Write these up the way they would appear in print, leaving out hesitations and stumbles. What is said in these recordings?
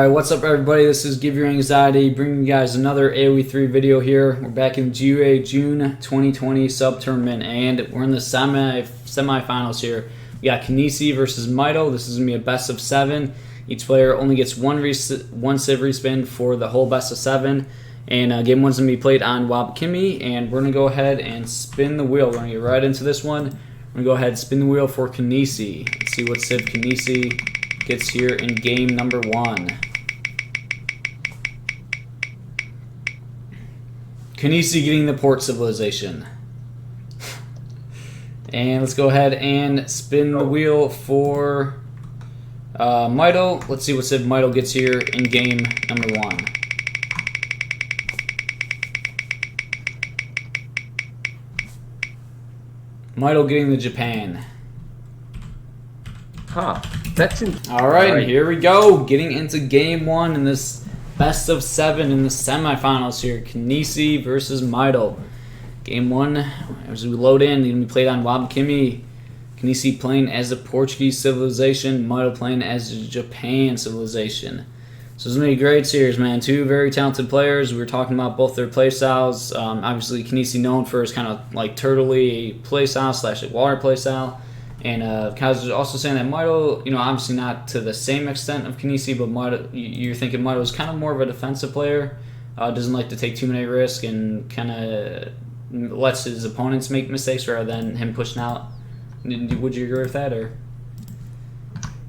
Alright, what's up everybody? This is Give Your Anxiety, bringing you guys another AoE 3 video here. We're back in GUA June 2020 sub-tournament, and we're in the semifinals here. We got Kynesie versus Mitoe. This is going to be a best of 7. Each player only gets one civ respin for the whole best of 7. And game 1's going to be played on Wabakimi, and we're going to go ahead and spin the wheel. We're going to get right into this one. We're going to go ahead and spin the wheel for Kynesie. Let's see what civ Kynesie gets here in game number 1. Kynesie getting the port civilization. And let's go ahead and spin the wheel for Mitoe. Let's see what civ Mitoe gets here in game number 1. Mitoe getting the Japan. Huh. That's Alright, here we go. Getting into game 1 in this best of 7 in the semifinals here. Kynesie versus Mitoe. Game 1, as we load in, going to be played on Wabakimi. Kynesie playing as the Portuguese civilization, Mitoe playing as the Japan civilization. So it's going to be a great series, man. Two very talented players. We were talking about both their playstyles. Obviously, Kynesie known for his kind of like turtley playstyle slash water playstyle. And Kaz was also saying that Mitoe, you know, obviously not to the same extent of Kynesie, but Mitoe, you're thinking Mitoe is kind of more of a defensive player. Doesn't like to take too many risks and kind of lets his opponents make mistakes rather than him pushing out. Would you agree with that, or?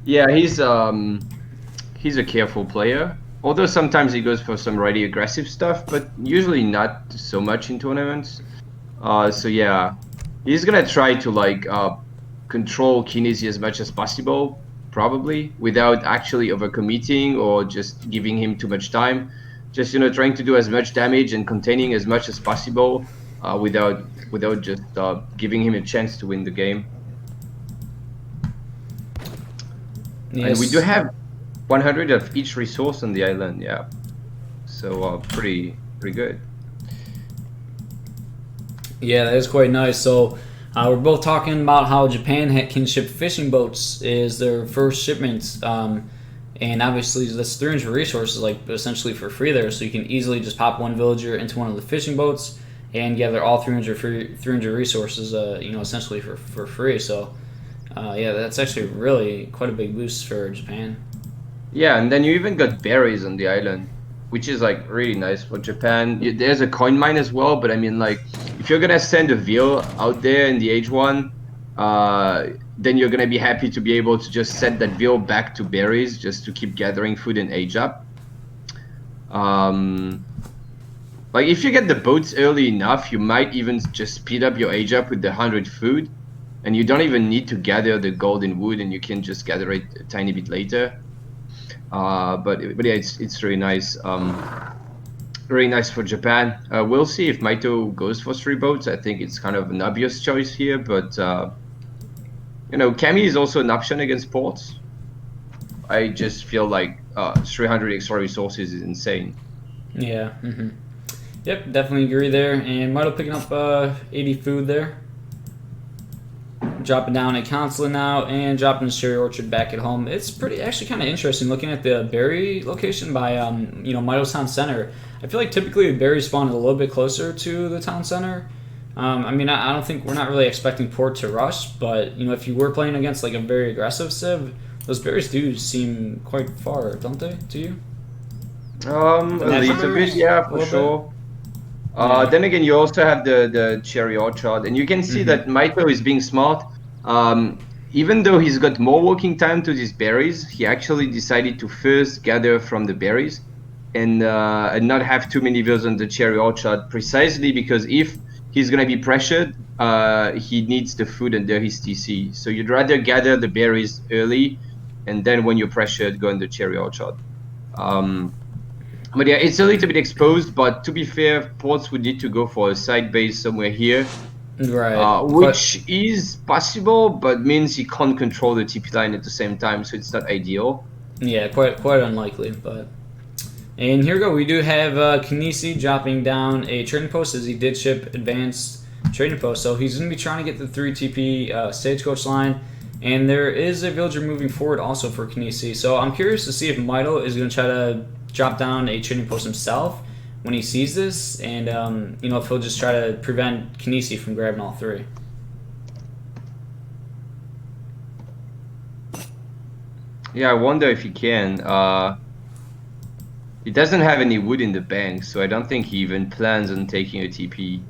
Yeah, he's a careful player. Although sometimes he goes for some really aggressive stuff, but usually not so much in tournaments. So yeah, he's gonna try to like control Kynesie as much as possible, probably, without actually overcommitting or just giving him too much time. Just, you know, trying to do as much damage and containing as much as possible without just giving him a chance to win the game. Yes. And we do have 100 of each resource on the island, yeah. So pretty good. Yeah, that is quite nice. So we're both talking about how Japan can ship fishing boats is their first shipment, and obviously that's 300 resources, like essentially for free there. So you can easily just pop one villager into one of the fishing boats and gather all 300 resources, you know, essentially for free. So yeah, that's actually really quite a big boost for Japan. Yeah, and then you even got berries on the island, which is like really nice for Japan. There's a coin mine as well, but I mean, like, if you're gonna send a veal out there in the age 1, then you're gonna be happy to be able to just send that veal back to berries just to keep gathering food and age up. Like, if you get the boats early enough, you might even just speed up your age up with the 100 food, and you don't even need to gather the golden wood, and you can just gather it a tiny bit later. But yeah, it's really nice. Really nice for Japan. We'll see if Mitoe goes for 3 boats. I think it's kind of an obvious choice here, but you know, Kami is also an option against ports. I just feel like 300 extra resources is insane. Yeah. Yep, definitely agree there. And Mitoe picking up 80 food there. Dropping down at Consulate now and dropping the cherry orchard back at home. It's pretty actually kind of interesting looking at the berry location by you know, Mitoe's town center. I feel like typically the berries spawn a little bit closer to the town center. I mean, I don't think we're not really expecting port to rush, but you know, if you were playing against like a very aggressive civ, those berries do seem quite far, don't they, to you? A little bit, yeah, for sure. Then again, you also have the cherry orchard, and you can see that Mitoe is being smart. Even though he's got more walking time to these berries, he actually decided to first gather from the berries and not have too many views on the cherry orchard, precisely because if he's gonna be pressured, he needs the food under his TC. So you'd rather gather the berries early, and then when you're pressured, go in the cherry orchard. But yeah, it's a little bit exposed, but to be fair, ports would need to go for a side base somewhere here. Right. Which is possible, but means he can't control the TP line at the same time, so it's not ideal. Yeah, quite unlikely, but... And here we go, we do have Kynesie dropping down a trading post as he did ship advanced trading post, so he's going to be trying to get the 3 TP stagecoach line. And there is a villager moving forward also for Kynesie. So I'm curious to see if Mitoe is going to try to drop down a trading post himself when he sees this, and if he'll just try to prevent Kynesie from grabbing all three. Yeah, I wonder if he can. He doesn't have any wood in the bank, so I don't think he even plans on taking a TP.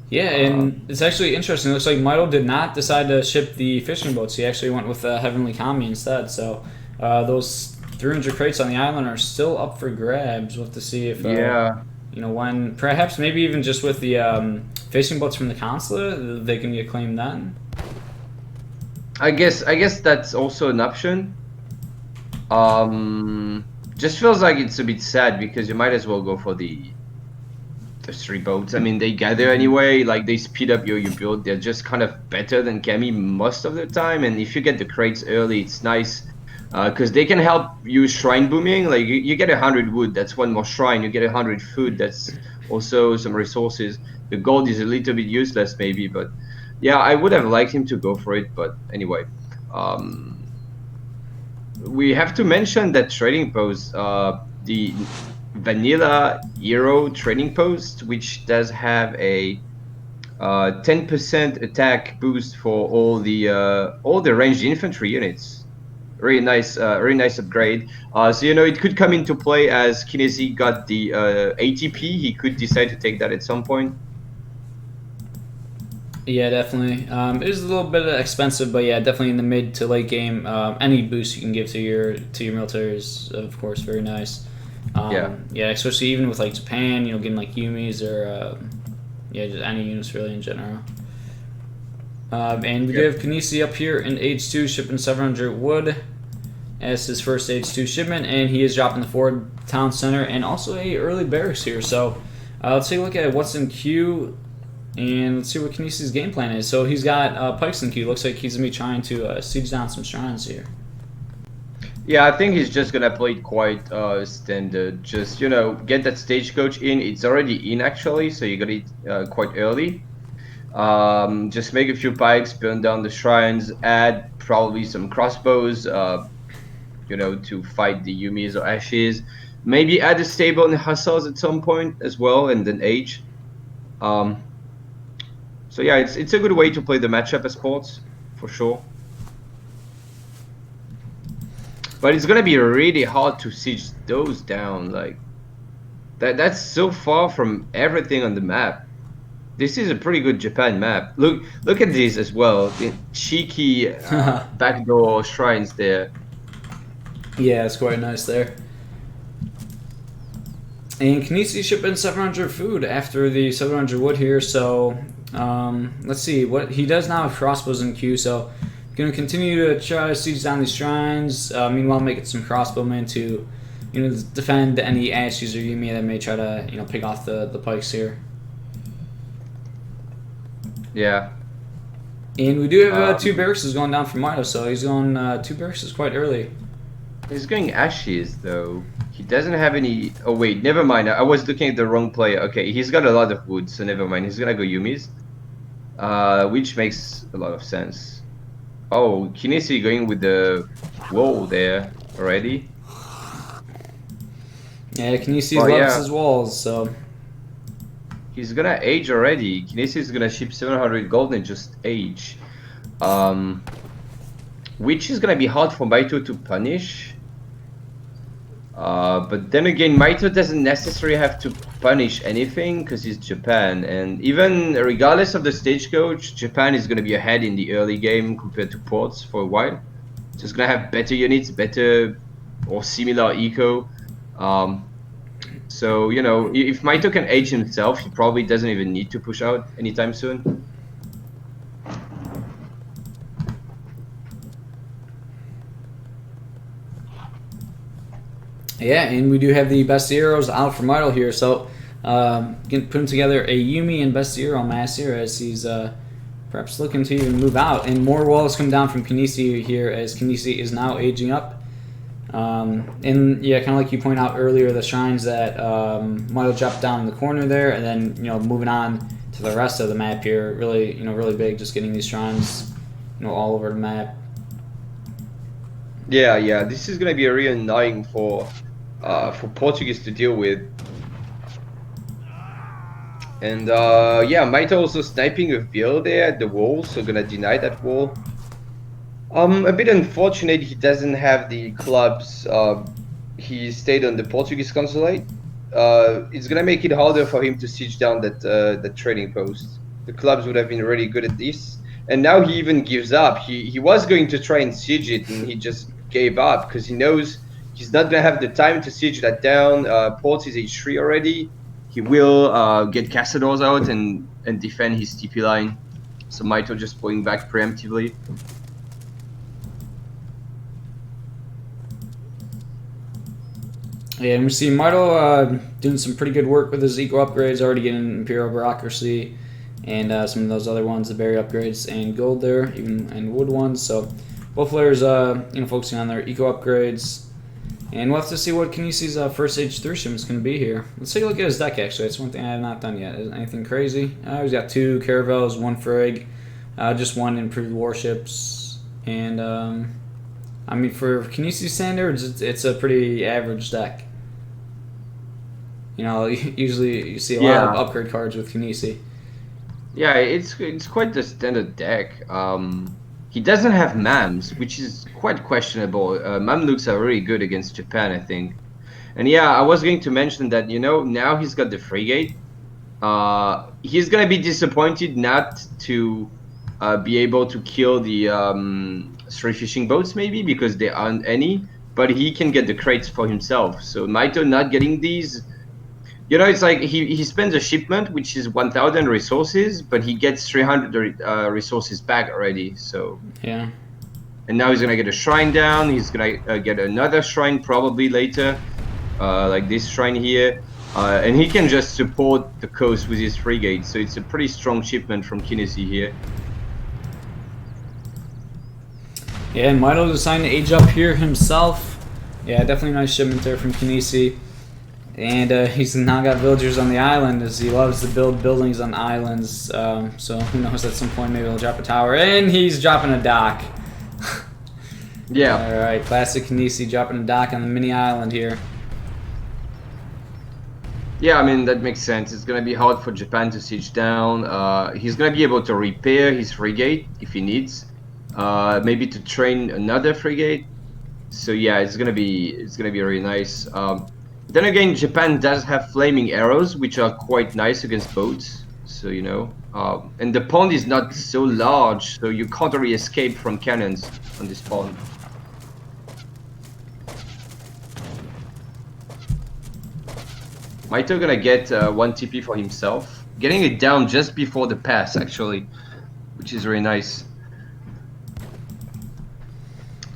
Yeah, and it's actually interesting. It looks like Mitoe did not decide to ship the fishing boats. He actually went with Heavenly Kami instead. So those 300 crates on the island are still up for grabs. We'll have to see if, when, perhaps maybe even just with the fishing boats from the consulate, they can get claimed then. I guess that's also an option. Just feels like it's a bit sad because you might as well go for the 3 boats. I mean, they gather anyway, like they speed up your build. They're just kind of better than Kami most of the time, and if you get the crates early, it's nice because they can help you shrine booming. Like you get 100 wood, that's 1 more shrine. You get 100 food, that's also some resources. The gold is a little bit useless maybe, but yeah, I would have liked him to go for it. But anyway, we have to mention that trading post, the vanilla hero trading post, which does have a 10% attack boost for all the ranged infantry units. Really nice upgrade. So it could come into play as Kynesie got the ATP. He could decide to take that at some point. Yeah, definitely. It is a little bit expensive, but yeah, definitely in the mid to late game, any boost you can give to your military is, of course, very nice. Yeah, especially even with like Japan, getting like Yumis or just any units really in general. And we do have Kynesie up here in Age 2 shipping 700 wood as his first Age 2 shipment, and he is dropping the forward town center and also a early barracks here. So let's take a look at what's in queue and let's see what Kynesie's game plan is. So he's got pikes in queue. Looks like he's going to be trying to siege down some shrines here. Yeah, I think he's just gonna play it quite standard. Just get that stagecoach in. It's already in actually, so you got it quite early. Just make a few pikes, burn down the shrines, add probably some crossbows, to fight the Yumis or Ashes. Maybe add a stable and hussars at some point as well, and then age. So yeah, it's a good way to play the matchup as sports for sure. But it's gonna be really hard to siege those down. Like that's so far from everything on the map. This is a pretty good Japan map. Look at these as well. The cheeky backdoor shrines there. Yeah, it's quite nice there. And Kynesie shipping 700 food after the 700 wood here. So let's see what he does now. Crossbows in queue. So going to continue to try to siege down these shrines. Meanwhile, making some crossbowmen to, defend any Ashes or Yumi that may try to, pick off the pikes here. Yeah. And we do have 2 barracks going down from Mitoe, so he's going 2 barracks quite early. He's going Ashes though. He doesn't have any. Oh wait, never mind. I was looking at the wrong player. Okay, he's got a lot of wood, so never mind. He's gonna go Yumis, which makes a lot of sense. Oh, Kynesie going with the wall there already. Yeah, Kynesie loves his walls, so he's gonna age already. Kynesie is gonna ship 700 gold and just age, which is gonna be hard for Mitoe to punish. But then again, Mitoe doesn't necessarily have to punish anything because he's Japan, and even regardless of the stagecoach, Japan is going to be ahead in the early game compared to ports for a while. Just going to have better units, better or similar eco. So, if Mitoe can age himself, he probably doesn't even need to push out anytime soon. Yeah, and we do have the best heroes out for Mitoe here. So, putting together a Yumi and best hero mass here as he's perhaps looking to even move out. And more walls come down from Kynesie here as Kynesie is now aging up. And yeah, kind of like you point out earlier, the shrines that Mitoe dropped down in the corner there, and then moving on to the rest of the map here, really really big. Just getting these shrines all over the map. Yeah, this is gonna be really annoying for Portuguese to deal with. And yeah, Mitoe also sniping with Bill there at the wall, so gonna deny that wall. A bit unfortunate he doesn't have the clubs. He stayed on the Portuguese consulate. It's gonna make it harder for him to siege down that trading post. The clubs would have been really good at this, and now he even gives up. He was going to try and siege it, and he just gave up because he knows he's not gonna have the time to siege that down. Port is H3 already. He will get Castadors out and defend his TP line. So Mitoe just pulling back preemptively. Yeah, and we see Mitoe doing some pretty good work with his eco upgrades, already getting Imperial Bureaucracy and some of those other ones, the berry upgrades and gold there, even and wood ones. So both players, focusing on their eco upgrades. And we'll have to see what Kynesi's first H3 ship is going to be here. Let's take a look at his deck, actually. That's one thing I have not done yet. Is anything crazy? He's got 2 Caravels, 1 Frigg, just 1 improved warships. And, I mean, for Kynesie standards, it's a pretty average deck. You know, usually you see a lot of upgrade cards with Kynesie. Yeah, it's quite the standard deck. He doesn't have Mams, which is quite questionable. Mamluks are really good against Japan, I think. And yeah, I was going to mention that, now he's got the frigate. He's going to be disappointed not to be able to kill the 3 fishing boats, maybe, because there aren't any. But he can get the crates for himself. So Mitoe not getting these... it's like he spends a shipment, which is 1,000 resources, but he gets 300 resources back already. So yeah, and now he's gonna get a shrine down. He's gonna get another shrine probably later, like this shrine here, and he can just support the coast with his frigate. So it's a pretty strong shipment from Kynesie here. Yeah, and Mitoe deciding to age up here himself. Yeah, definitely a nice shipment there from Kynesie. And he's now got villagers on the island, as he loves to build buildings on islands. So who knows, at some point maybe he'll drop a tower. And he's dropping a dock. Yeah. Alright, classic Kynesie dropping a dock on the mini island here. Yeah, I mean, that makes sense. It's going to be hard for Japan to siege down. He's going to be able to repair his frigate if he needs. Maybe to train another frigate. So yeah, it's gonna be really nice. Then again, Japan does have flaming arrows, which are quite nice against boats. So and the pond is not so large, so you can't really escape from cannons on this pond. Mitoe gonna get 1 TP for himself, getting it down just before the pass actually, which is really nice.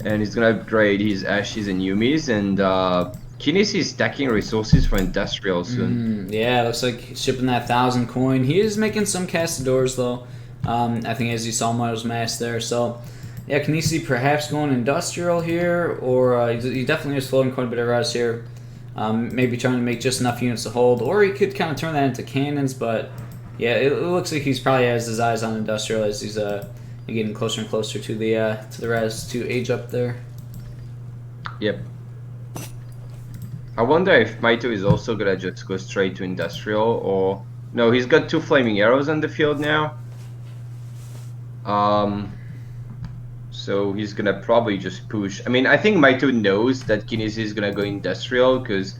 And he's gonna upgrade his ashes and yumis, and Kynesie is stacking resources for industrial soon. Yeah, looks like he's shipping that 1,000 coin. He is making some Castadors though. I think as you saw Mitoe's mass there. So yeah, Kynesie perhaps going industrial here, or he definitely is floating quite a bit of res here. Maybe trying to make just enough units to hold, or he could kind of turn that into cannons. But yeah, it looks like he's probably has his eyes on industrial as he's getting closer and closer to the res to age up there. Yep. I wonder if Mitoe is also gonna just go straight to industrial, or no, he's got 2 flaming arrows on the field now. So he's gonna probably just push. I mean, I think Mitoe knows that Kynesie is gonna go industrial because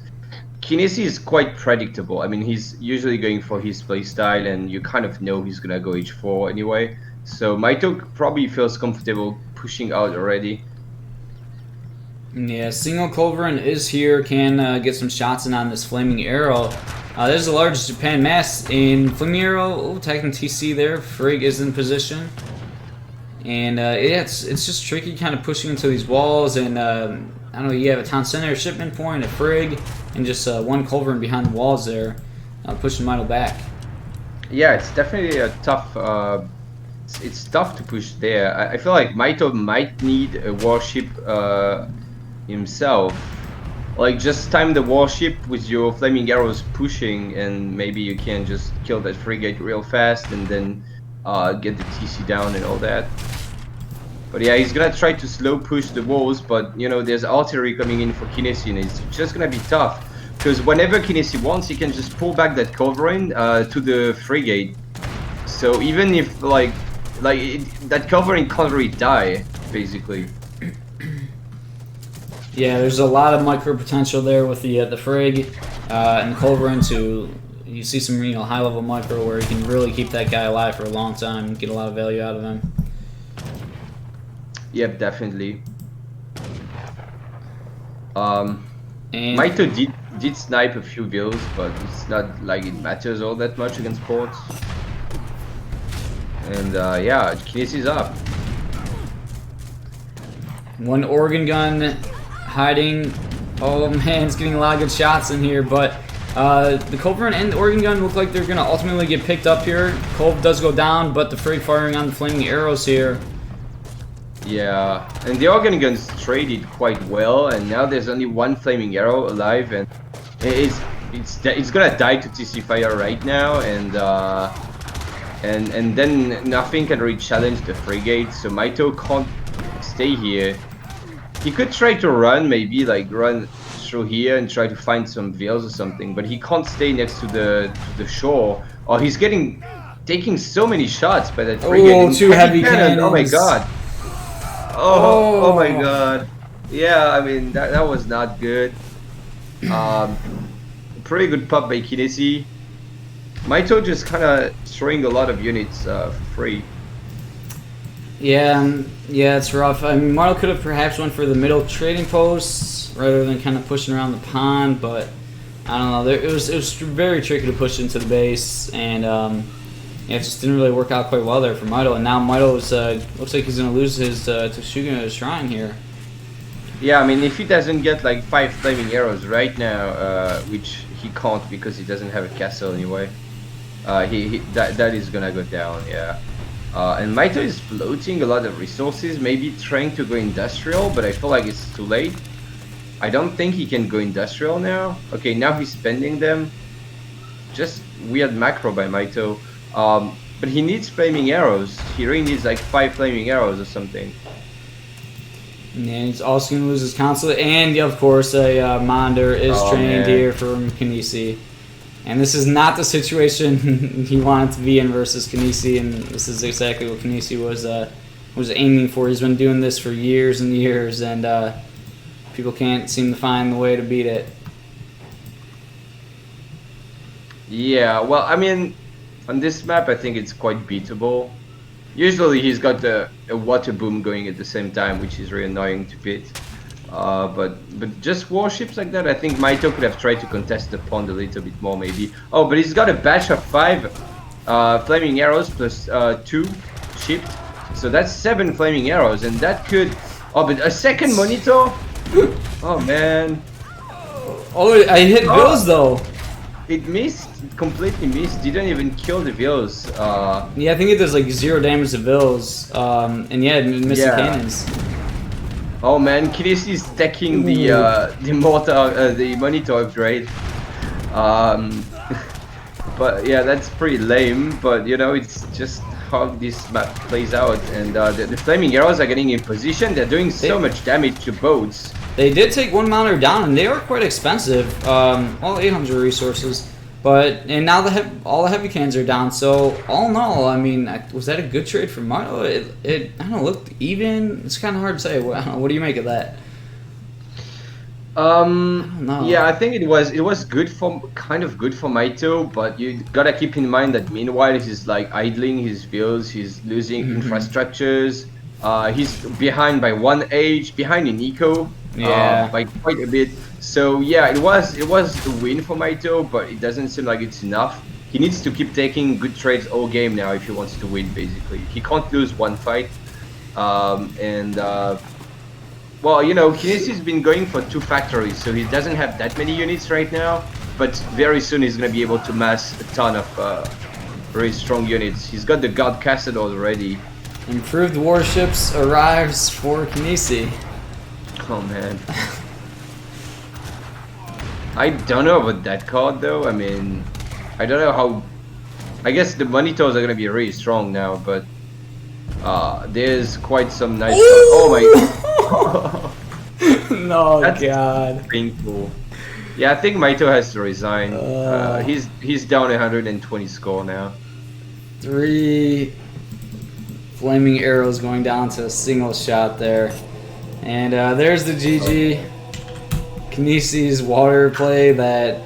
Kynesie is quite predictable. I mean, he's usually going for his playstyle, and you kind of know he's gonna go H4 anyway. So Mitoe probably feels comfortable pushing out already. Yeah, single culverin is here, can get some shots in on this flaming arrow. There's a large Japan mass in flaming arrow, attacking TC there. Frigg is in position. And it's just tricky kind of pushing into these walls, and I don't know, you have a town center, shipment point, a Frigg, and just 1 culverin behind the walls there, pushing Mitoe back. Yeah, it's definitely a tough... it's tough to push there. I feel like Mitoe might need a warship himself. Like, just time the warship with your flaming arrows pushing, and maybe you can just kill that frigate real fast and then get the TC down and all that. But yeah, he's gonna try to slow push the walls, but you know, there's artillery coming in for kynesie, and it's just gonna be tough. Because whenever kynesie wants, he can just pull back that covering to the frigate. So even if that covering can't really die, basically. Yeah, there's a lot of micro potential there with the Frig and the Culverin too. You see some high level micro where you can really keep that guy alive for a long time and get a lot of value out of him. Yep, definitely. Mitoe did snipe a few vills, but it's not like it matters all that much against ports. And yeah, kynesie's up. One organ gun hiding. Oh man, it's getting a lot of good shots in here, but the Culverin and the organ gun look like they're going to ultimately get picked up here. Culv does go down, but the Frig firing on the flaming arrows here. Yeah, and the organ guns traded quite well, and now there's only one flaming arrow alive, and it's gonna die to TC fire right now, and then nothing can really challenge the frigate, so Mitoe can't stay here. He could try to run, maybe like run through here and try to find some vills or something, but he can't stay next to the shore. Oh, he's taking so many shots by that frigate. Oh, two heavy cannons. Oh my god. Oh my god. Yeah, I mean, that was not good. Pretty good pop by kynesie. Mitoe just kind of throwing a lot of units for free. Yeah, it's rough. I mean, Mitoe could have perhaps went for the middle trading posts rather than kind of pushing around the pond, but I don't know. It was very tricky to push into the base, and yeah, it just didn't really work out quite well there for Mitoe. And now Mitoe looks like he's going to lose his Tsushima Shrine here. Yeah, I mean, if he doesn't get like 5 flaming arrows right now, which he can't because he doesn't have a castle anyway, that is gonna go down. Yeah. And Mitoe is floating a lot of resources, maybe trying to go industrial, but I feel like it's too late. I don't think he can go industrial now. Okay, now he's spending them. Just weird macro by Mitoe. But he needs flaming arrows. He really needs like 5 flaming arrows or something. And he's also going to lose his consulate, and of course a Monder is trained here from kynesie. And this is not the situation he wanted to be in versus kynesie, and this is exactly what kynesie was aiming for. He's been doing this for years and years, and people can't seem to find the way to beat it. Yeah, well, I mean, on this map I think it's quite beatable. Usually he's got a water boom going at the same time, which is really annoying to beat. But just warships like that, I think Mitoe could have tried to contest the pond a little bit more maybe. Oh, but he's got a batch of 5 flaming arrows plus 2 shipped. So that's 7 flaming arrows, and that could... Oh, but a second monitor? Oh man. Oh, I hit Bills though. It missed, completely missed, didn't even kill the vills. Yeah, I think it does like 0 damage to vills, and yeah, it missed the cannons. Oh man, kynesie is stacking the monitor upgrade. But yeah, that's pretty lame, but you know, it's just how this map plays out, and the flaming arrows are getting in position, they're doing so much damage to boats. They did take one Mounder down, and they are quite expensive. All 800 resources, and now all the heavy cans are down. So all in all, I mean, was that a good trade for Mitoe? It I don't know, looked even. It's kind of hard to say. I don't know, what do you make of that? I don't know. Yeah, I think it was good for Mitoe, but you gotta keep in mind that meanwhile he's like idling his vills, he's losing infrastructures. He's behind by 1 age, behind in eco. Yeah, by quite a bit. So yeah, it was a win for Mitoe, but it doesn't seem like it's enough. He needs to keep taking good trades all game now if he wants to win. Basically, he can't lose one fight. Well, you know, Kynesie's been going for 2 factories, so he doesn't have that many units right now. But very soon he's gonna be able to mass a ton of very strong units. He's got the God Castle already. Improved warships arrives for kynesie. Oh man. I don't know about that card though. I mean, I don't know how... I guess the monitors are gonna be really strong now, but There's quite some nice. Oh my! No, That's God. painful. Yeah, I think Mitoe has to resign. He's down 120 score now. 3 flaming arrows going down to a single shot there. And there's the GG. Kynesi's water play that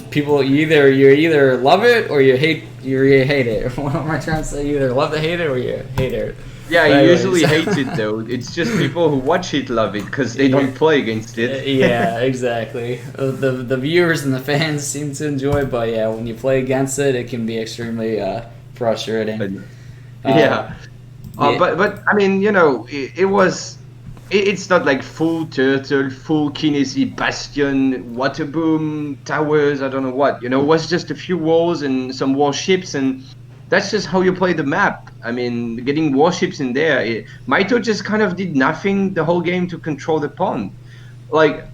people you either love it or you hate it. What am I trying to say? You either love to hate it or you hate it. Yeah, But he anyways. usually hates it though. It's just people who watch it love it because they don't play against it. Yeah, exactly. The viewers and the fans seem to enjoy it, but yeah, when you play against it, it can be extremely frustrating. Yeah. Yeah. But I mean, you know, it's not like full turtle, full kynesie, bastion, water boom, towers, I don't know what. You know, it was just a few walls and some warships, and that's just how you play the map. I mean, getting warships in there. Mitoe just kind of did nothing the whole game to control the pond. Like,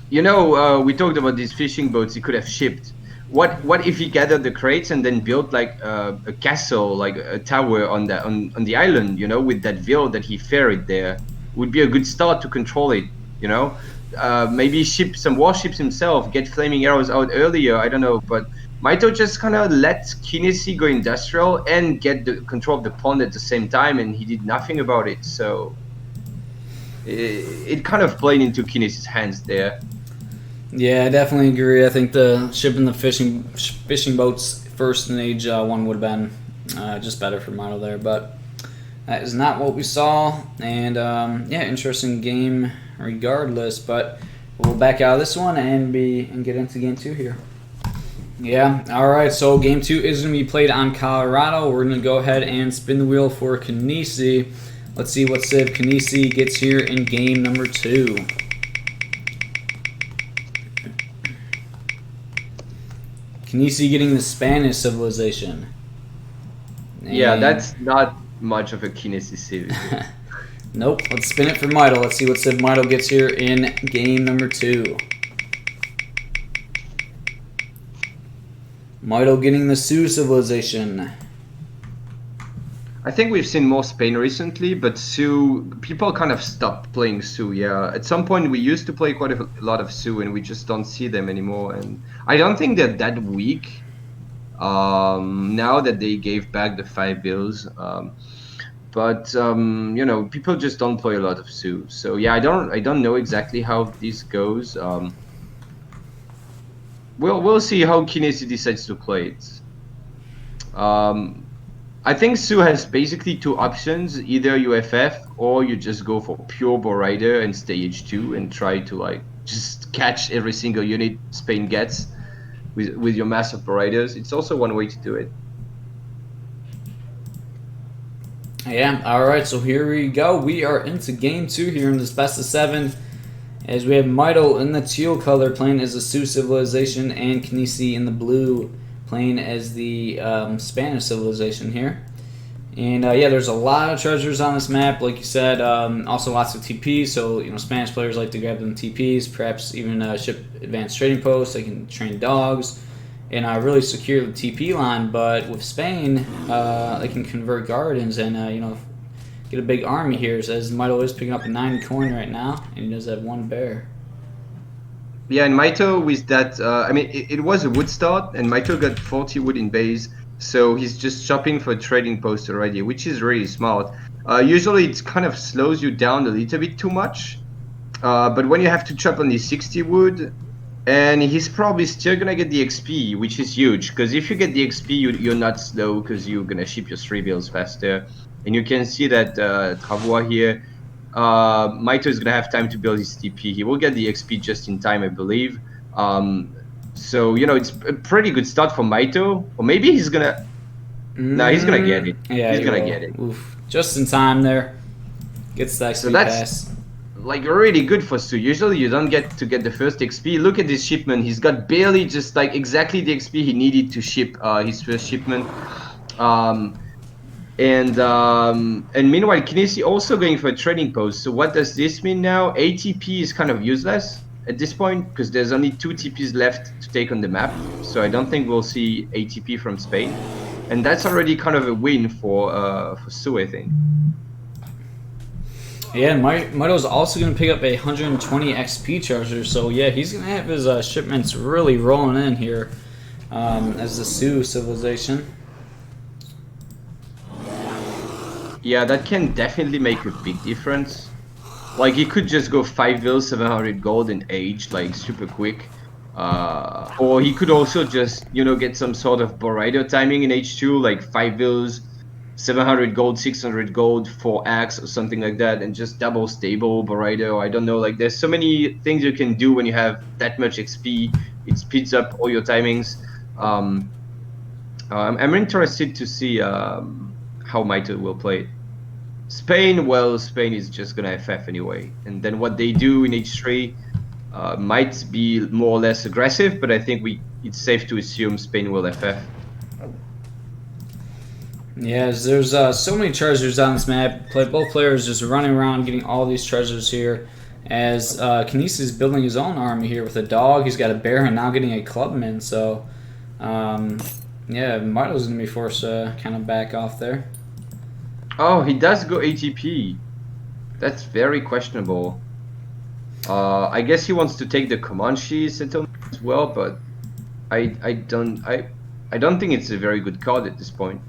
you know, we talked about these fishing boats he could have shipped. What if he gathered the crates and then built like a castle, like a tower on the island, you know, with that ville that he ferried there? Would be a good start to control it, you know. Maybe ship some warships himself, get flaming arrows out earlier, I don't know. But Mitoe just kind of let Kynesie go industrial and get the control of the pond at the same time, and he did nothing about it. So it kind of played into Kynesie's hands there. Yeah, I definitely agree. I think the shipping the fishing boats first in age 1 would have been just better for Mitoe there, but that is not what we saw. And yeah, interesting game regardless. But we'll back out of this one and get into game 2 here. Yeah, all right. So game 2 is going to be played on Colorado. We're going to go ahead and spin the wheel for Kynesie. Let's see what civ Kynesie gets here in game number 2. Kynesie getting the Spanish civilization. Yeah, And- that's not much of a Kynesie civ. Nope. Let's spin it for Mitoe. Let's see what civ Mitoe gets here in game number 2. Mitoe getting the Sioux civilization. I think we've seen more Spain recently, but Sioux, people kind of stopped playing Sioux, yeah. At some point we used to play quite a lot of Sioux and we just don't see them anymore. And I don't think they're that weak now that they gave back the 5 bills. But you know, people just don't play a lot of Sioux. So yeah, I don't know exactly how this goes. We'll see how Kynesie decides to play it. I think Sioux has basically 2 options: either you FF or you just go for pure bow rider and stay H2 and try to like just catch every single unit Spain gets with your massive bow riders. It's also one way to do it. Yeah, alright, so here we go. We are into game 2 here in this best of 7. As we have Mitoe in the teal color playing as the Sioux civilization and Kynesie in the blue playing as the Spanish civilization here. And yeah, there's a lot of treasures on this map, like you said. Also lots of TPs, so you know Spanish players like to grab them TPs, perhaps even ship advanced trading posts. They can train dogs and really secure the TP line. But with Spain, they can convert gardens and you know, get a big army here. As Mitoe is picking up a 9 coin right now, and he does have 1 bear. Yeah, and Mitoe with that, I mean, it was a wood start, and Mitoe got 40 wood in base, so he's just shopping for a trading post already, which is really smart. Usually it kind of slows you down a little bit too much, but when you have to chop only 60 wood, and he's probably still gonna get the XP, which is huge, because if you get the XP, you're not slow, because you're gonna ship your 3 bills faster. And you can see that Travois here, Mitoe is going to have time to build his TP. He will get the XP just in time, I believe. So, you know, it's a pretty good start for Mitoe. Or maybe he's going to... No, he's going to get it. Yeah, he's going to will. get it. Oof. Just in time there. Gets the XP So that's pass. like really good for Sioux. Usually you don't get to get the first XP. Look at this shipment. He's got barely just like exactly the XP he needed to ship his first shipment. And meanwhile, Kynesie also going for a trading post. So what does this mean now? ATP is kind of useless at this point because there's only 2 TPs left to take on the map. So I don't think we'll see ATP from Spain. and that's already kind of a win for Sioux, I think. Yeah, and Mitoe's also going to pick up a 120 XP charger, so yeah, he's going to have his shipments really rolling in here as the Sioux civilization. Yeah, that can definitely make a big difference. Like, he could just go 5 vills, 700 gold and age, like, super quick. Or he could also just, you know, get some sort of Boraido timing in H2, like 5 vills, 700 gold, 600 gold, 4 axe or something like that, and just double stable Boraido. I don't know, like, there's so many things you can do when you have that much XP. It speeds up all your timings. I'm interested to see how Mitoe will play it. Spain, well, Spain is just gonna FF anyway, and then what they do in H3 might be more or less aggressive, but I think it's safe to assume Spain will FF. Yeah, there's so many treasures on this map. Both players just running around getting all these treasures here. As kynesie is building his own army here with a dog. He's got a bear and now getting a clubman. So, yeah, Mitoe's going to be forced to kind of back off there. Oh, he does go ATP. That's very questionable. I guess he wants to take the Comanche settlement as well, but I don't think it's a very good card at this point.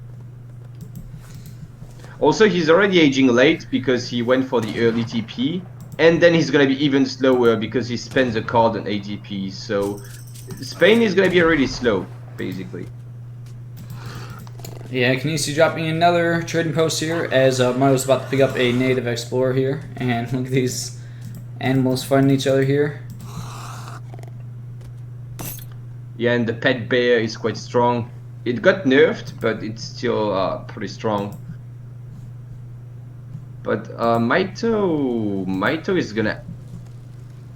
Also, he's already aging late because he went for the early TP, and then he's gonna be even slower because he spends a card on ATP. So Spain is gonna be really slow, basically. Yeah, kynesie dropping another trading post here as Mitoe's about to pick up a native explorer here, and look at these animals fighting each other here. Yeah, and the pet bear is quite strong. It got nerfed, but it's still pretty strong. But Mitoe is gonna...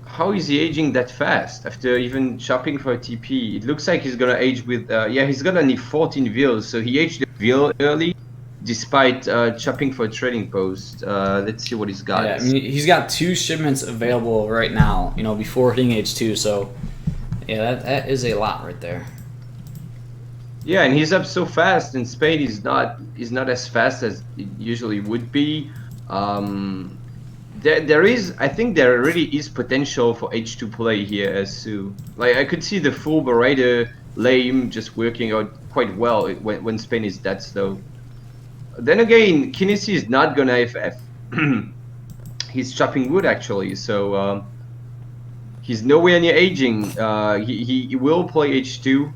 How is he aging that fast after even chopping for a TP? It looks like he's gonna age with... yeah, he's got only 14 vills, so he aged a vill early despite chopping for a trading post. Let's see what he's got. Yeah, I mean, he's got 2 shipments available right now, you know, before hitting H2, so yeah, that is a lot right there. Yeah, and he's up so fast, and Spain is not as fast as it usually would be. I think there really is potential for H2 play here as Sioux. Like, I could see the full Boraido lame just working out quite well when Spain is that slow. Then again, kynesie is not gonna FF. He's chopping wood actually, so he's nowhere near aging. He will play H2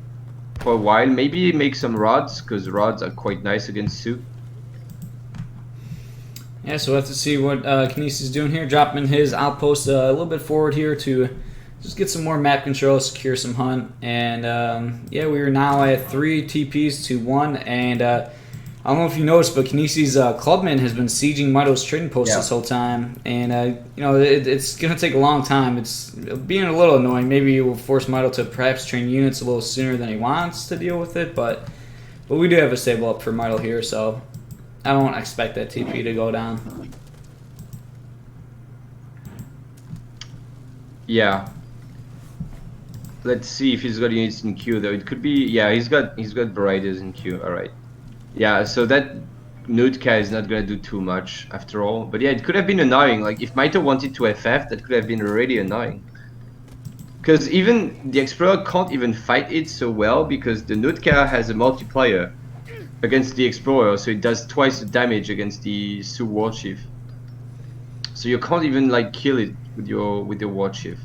for a while, maybe make some rods, because rods are quite nice against Sioux. Yeah, so we'll have to see what kynesie is doing here, dropping his outpost a little bit forward here to just get some more map control, secure some hunt, and yeah, we are now at 3 TPs to 1, and I don't know if you noticed, but kynesi's clubman has been sieging Mitoe's trading post this whole time, and you know, it's gonna take a long time. It's being a little annoying. Maybe it will force Mitoe to perhaps train units a little sooner than he wants to deal with it, but we do have a stable up for Mitoe here, so I don't expect that TP to go down. Yeah. Let's see if he's got units in queue though. It could be, yeah, he's got Boraidos in queue. All right. Yeah, so that Nutka is not gonna do too much after all. But yeah, it could have been annoying. Like, if Mitoe wanted to FF, that could have been really annoying. Because even the Explorer can't even fight it so well because the Nutka has a multiplier against the Explorer, so it does twice the damage against the Sioux Warchief. So you can't even like kill it with your Warchief.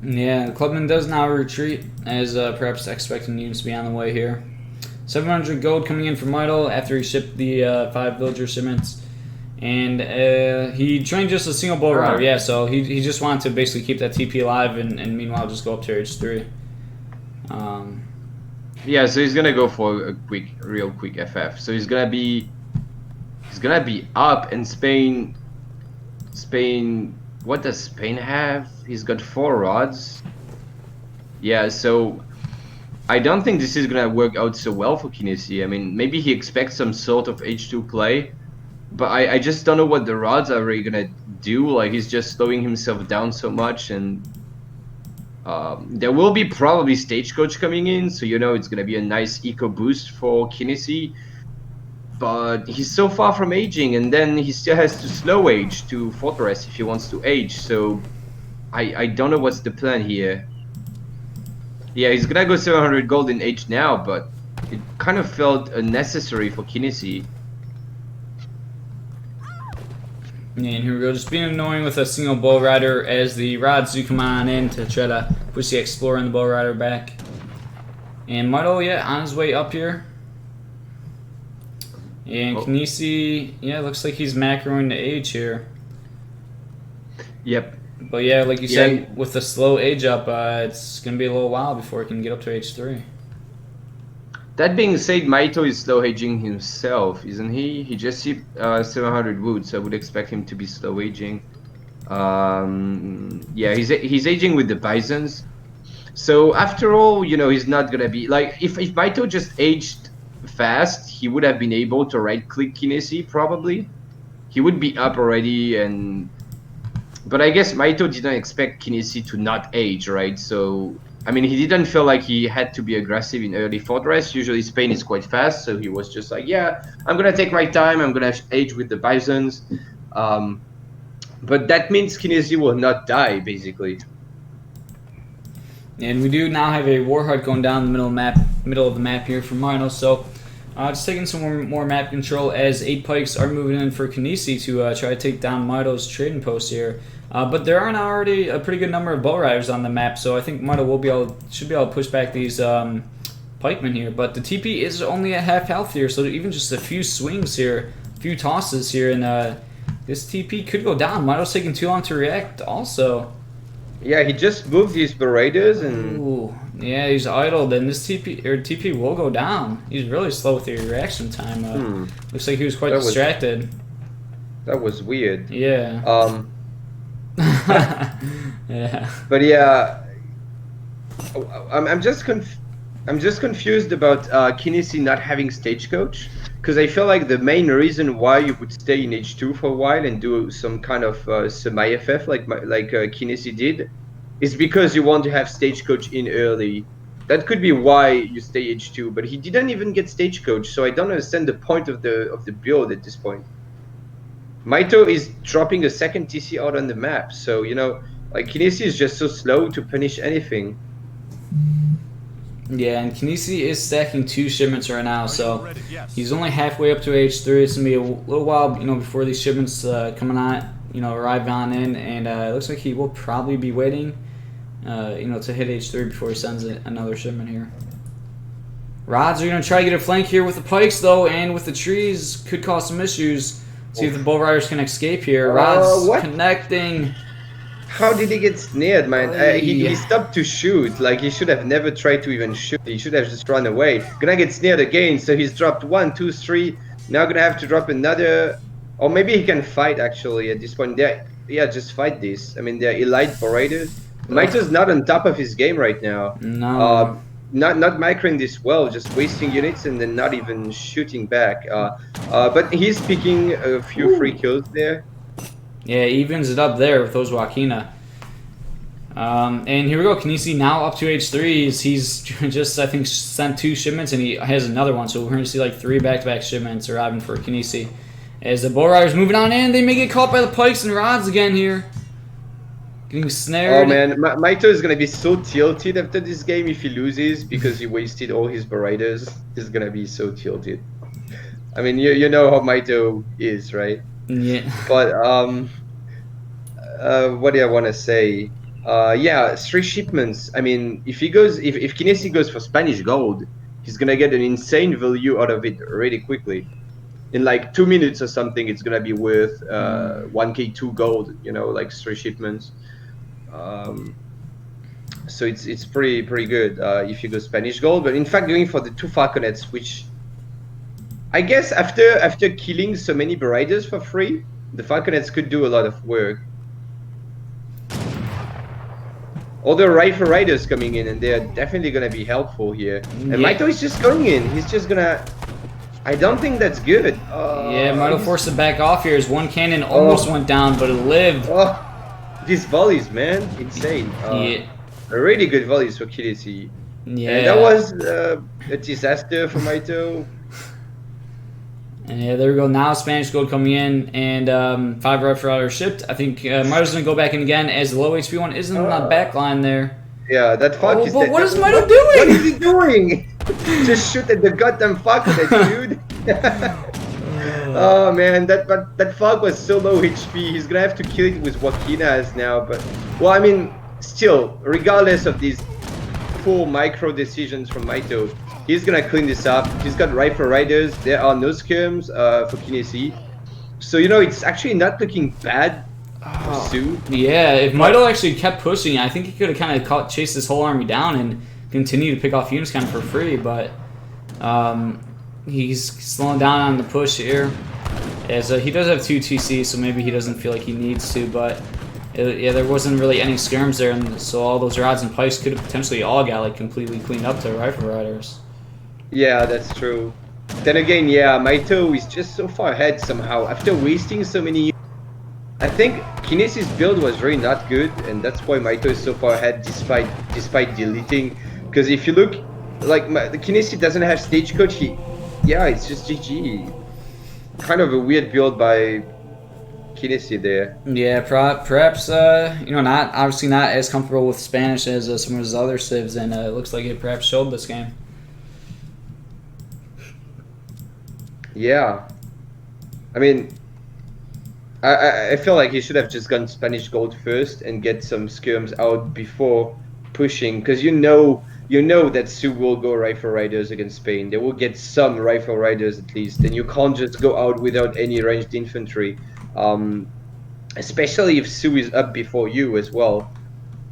Yeah, the clubman does now retreat as perhaps expecting units to be on the way here. 700 gold coming in from Mitoe after he shipped the 5 villager shipments. And he trained just a single bull rider, yeah, so he just wanted to basically keep that TP alive and meanwhile just go up to H3. Yeah, so he's gonna go for a real quick FF. So he's gonna be up, and Spain, what does Spain have? He's got 4 rods. Yeah, so I don't think this is gonna work out so well for kynesie. I mean, maybe he expects some sort of H2 play, but I just don't know what the rods are really gonna do. Like, he's just slowing himself down so much, and There will be probably Stagecoach coming in, so you know it's gonna be a nice eco boost for Kynesie. But he's so far from aging, and then he still has to slow age to Fortress if he wants to age. So I don't know what's the plan here. Yeah, he's gonna go 700 gold in age now, but it kind of felt unnecessary for Kynesie. Yeah, and here we go, just being annoying with a single Bull Rider as the rods do come on in to try to push the Explorer and the Bull Rider back. And Mitoe, yeah, on his way up here. And Kynesie, yeah, looks like he's macroing the age here. Yep. But yeah, like you said, with the slow age up, it's going to be a little while before he can get up to age 3. That being said, Mitoe is slow aging himself, isn't he? He just hit 700 wood, so I would expect him to be slow aging. Yeah, he's aging with the Bisons. So after all, you know, he's not gonna be like if Mitoe just aged fast, he would have been able to right-click Kynesie probably. He would be up already, but I guess Mitoe didn't expect Kynesie to not age, right? So. I mean, he didn't feel like he had to be aggressive in early Fortress. Usually Spain is quite fast, so he was just like, yeah, I'm going to take my time. I'm going to age with the Bisons. But that means Kynesie will not die, basically. And we do now have a Warheart going down the middle of the map here for Mitoe. So just taking some more map control as 8 pikes are moving in for Kynesie to try to take down Mitoe's trading post here. But there are now already a pretty good number of bow riders on the map, so I think Mitoe should be able to push back these pikemen here. But the TP is only at half health here, so even just a few swings here, a few tosses here, and this TP could go down. Mitoe's taking too long to react also. Yeah, he just moved these Berators and... Ooh, yeah, he's idled, and this TP will go down. He's really slow with the reaction time. Looks like he was quite distracted. That was weird. Yeah. Yeah. But yeah, I'm just confused about Kynesie not having Stagecoach, because I feel like the main reason why you would stay in H2 for a while and do some kind of semi-FF like Kynesie did, is because you want to have Stagecoach in early. That could be why you stay H2, but he didn't even get Stagecoach, so I don't understand the point of the build at this point. Mitoe is dropping a second TC out on the map, so, you know, like, Kynesie is just so slow to punish anything. Yeah, and Kynesie is stacking 2 shipments right now, so he's only halfway up to H3. It's going to be a little while, you know, before these shipments coming on, you know, arrive on in, and it looks like he will probably be waiting, you know, to hit H3 before he sends another shipment here. Rods are going to try to get a flank here with the pikes, though, and with the trees could cause some issues. See if the Bull Riders can escape here. Rod's connecting. How did he get snared, man? He stopped to shoot. Like, he should have never tried to even shoot. He should have just run away. Gonna get snared again, so he's dropped 1, 2, 3. Now gonna have to drop another. Or maybe he can fight, actually, at this point. Yeah, just fight this. I mean, they're elite Berators. Mitoe's not on top of his game right now. No. Not microing this well, just wasting units and then not even shooting back. But he's picking a few free kills there. Yeah, he evens it up there with those Wakina. And here we go, Kynesie now up to H3. He's just, I think, sent 2 shipments, and he has another one. So we're going to see like 3 back-to-back shipments arriving for Kynesie. As the Bull Riders moving on in, they may get caught by the pikes and rods again here. Getting snared. Oh man, Mitoe is gonna be so tilted after this game if he loses because he wasted all his Berators. He's gonna be so tilted. I mean, you know how Mitoe is, right? Yeah. But what do I want to say? Yeah, 3 shipments. I mean, if Kynesie goes for Spanish gold, he's gonna get an insane value out of it really quickly. In like 2 minutes or something, it's gonna be worth 1k2 gold. You know, like 3 shipments. So it's pretty good if you go Spanish gold. But in fact, going for the 2 falconets, which I guess after killing so many Berators for free, the falconets could do a lot of work. All the rifle riders coming in, and they're definitely gonna be helpful here. And Mitoe is just going in. He's just gonna. I don't think that's good. Yeah, Mitoe forced it back off here. His 1 cannon almost went down, but it lived. These volleys, man, insane. Yeah. really good values for kynesie. Yeah. And that was a disaster for Mitoe. And yeah, there we go. Now Spanish gold coming in, and 5 Rifle Riders shipped. I think Mito's going to go back in again as the low HP one isn't on the back line there. Yeah, that fuck is but dead. what is Mitoe doing? What is he doing? Just shoot at the goddamn fuck with that dude. Oh man, that fuck was so low HP. He's gonna have to kill it with Wakinas now. But well, I mean, still, regardless of these poor micro decisions from Mitoe, he's gonna clean this up. He's got Rifle Riders. There are no skirms for kynesie. So you know, it's actually not looking bad for Sioux. Yeah, if Mitoe actually kept pushing, I think he could have kind of chased this whole army down and continue to pick off units kind of for free, but he's slowing down on the push here. As he does have 2 TC, so maybe he doesn't feel like he needs to, but yeah, there wasn't really any skirms there, and so all those rods and pikes could have potentially all got like completely cleaned up to Rifle Riders. Yeah, that's true. Then again, yeah, Mitoe is just so far ahead somehow after wasting so many. I think Kynesie's build was really not good, and that's why Mitoe is so far ahead despite deleting. Because if you look, like the Kynesie doesn't have stagecoach. Yeah, it's just GG. Kind of a weird build by Kynesie there. Yeah, perhaps you know, not obviously not as comfortable with Spanish as some of his other civs, and it looks like it perhaps showed this game. Yeah, I mean, I feel like he should have just gone Spanish gold first and get some skirms out before pushing, because you know that Sioux will go Rifle Riders against Spain. They will get some Rifle Riders at least, and you can't just go out without any ranged infantry, especially if Sioux is up before you as well.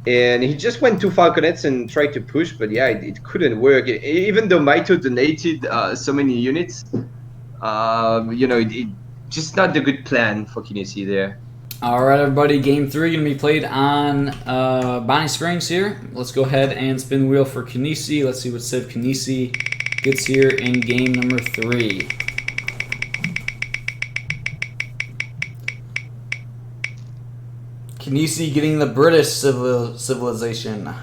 And he just went to Falconets and tried to push, but yeah, it couldn't work. Even though Mitoe donated so many units, you know, it just not the good plan for Kynesie there. All right, everybody, game 3 going to be played on Bonnie Springs here. Let's go ahead and spin the wheel for kynesie. Let's see what civ kynesie gets here in game number 3. Kynesie getting the British civilization.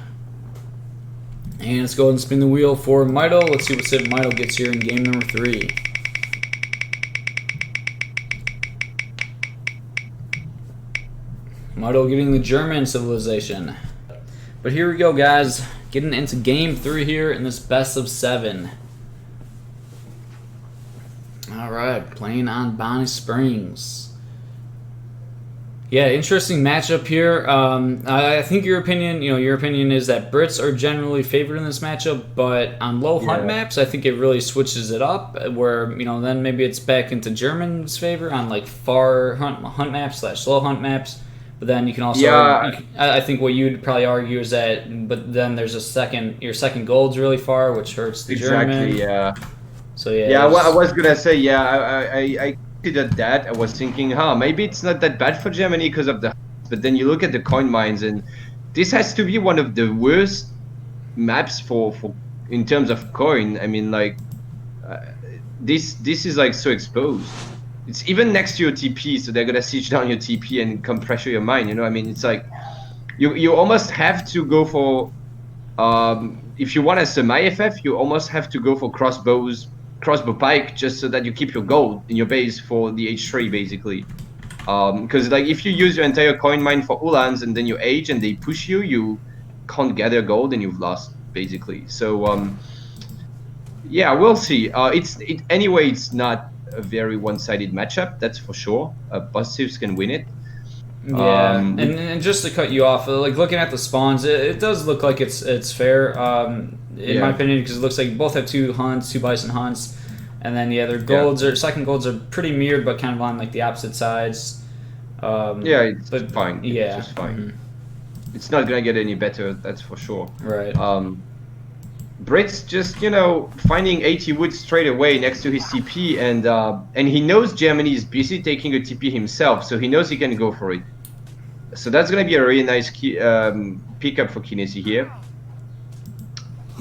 And let's go ahead and spin the wheel for Mitoe. Let's see what civ Mitoe gets here in game number 3. Mitoe getting the German civilization. But here we go, guys. Getting into game 3 here in this best of 7. Alright, playing on Bonnie Springs. Yeah, interesting matchup here. I think your opinion is that Brits are generally favored in this matchup, but on low hunt maps, I think it really switches it up, where, you know, then maybe it's back into German's favor on like far hunt maps / low hunt maps. But then you can also, I think what you'd probably argue is that, but then there's your second gold's really far, which hurts the German. Exactly, yeah. So yeah. Yeah, what I was gonna say, yeah, I considered that. I was thinking, maybe it's not that bad for Germany because of the, but then you look at the coin mines, and this has to be one of the worst maps for in terms of coin. I mean, like, this is like so exposed. It's even next to your TP, so they're gonna siege down your TP and come pressure your mine. You know, I mean, it's like you almost have to go for if you want a semi-FF, you almost have to go for crossbow pike, just so that you keep your gold in your base for the H3 basically. Because like if you use your entire coin mine for Ulans and then you age and they push you, you can't gather gold and you've lost basically. So yeah, we'll see. Anyway, it's not a very one-sided matchup, that's for sure. Both civs can win it. Yeah, and just to cut you off, like looking at the spawns, it does look like it's fair, in my opinion, because it looks like both have 2 hunts, 2 bison hunts, and then their golds second golds are pretty mirrored, but kind of on like the opposite sides. Yeah, it's fine. Yeah, it's just fine. It's not gonna get any better, that's for sure. Right. Brits just, you know, finding 80 wood straight away next to his TP, and he knows Germany is busy taking a TP himself, so he knows he can go for it. So that's going to be a really nice pickup for Kynesie here.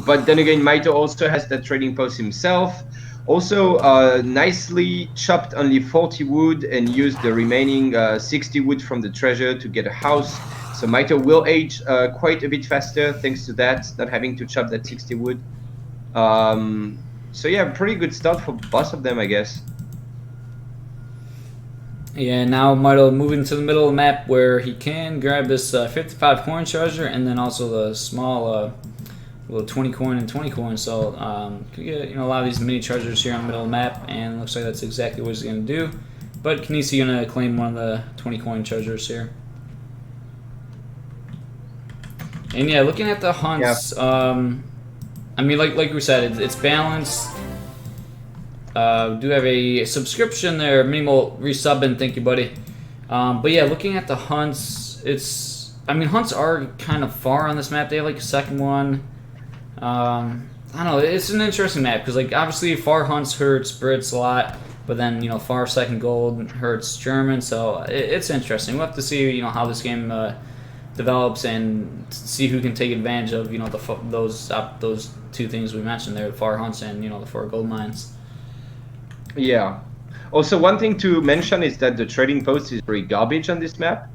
But then again, Mitoe also has that trading post himself. Also, nicely chopped only 40 wood and used the remaining 60 wood from the treasure to get a house. So Mitoe will age quite a bit faster thanks to that, not having to chop that 60 wood. So yeah, pretty good start for both of them, I guess. Yeah, now Mitoe moving to the middle of the map where he can grab this 55 coin treasure and then also the small little 20 coin and 20 coin. So could get a lot of these mini treasures here on the middle of the map, and looks like that's exactly what he's going to do. But Kynesie going to claim one of the 20 coin treasures here. And yeah, looking at the hunts, I mean, like we said, it's balanced. Do have a subscription there, minimal resubbing, thank you, buddy. But yeah, looking at the hunts, I mean, hunts are kind of far on this map. They have like a second one. I don't know, it's an interesting map because like obviously far hunts hurts Brits a lot, but then far second gold hurts German. So it's interesting. We'll have to see how this game develops and see who can take advantage of those two things we mentioned there, the far hunts and the far gold mines. Yeah. Also, one thing to mention is that the trading post is very garbage on this map.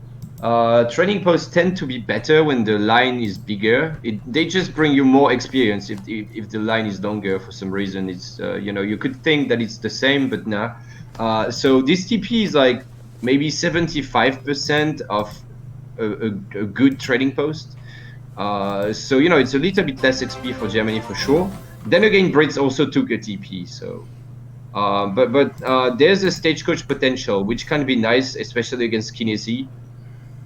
Trading posts tend to be better when the line is bigger. They just bring you more experience if the line is longer for some reason. It's you could think that it's the same, but nah. So this TP is like maybe 75% of a good trading post. So it's a little bit less XP for Germany for sure. Then again, Brits also took a TP, so. But there's a stagecoach potential, which can be nice, especially against Kynesie.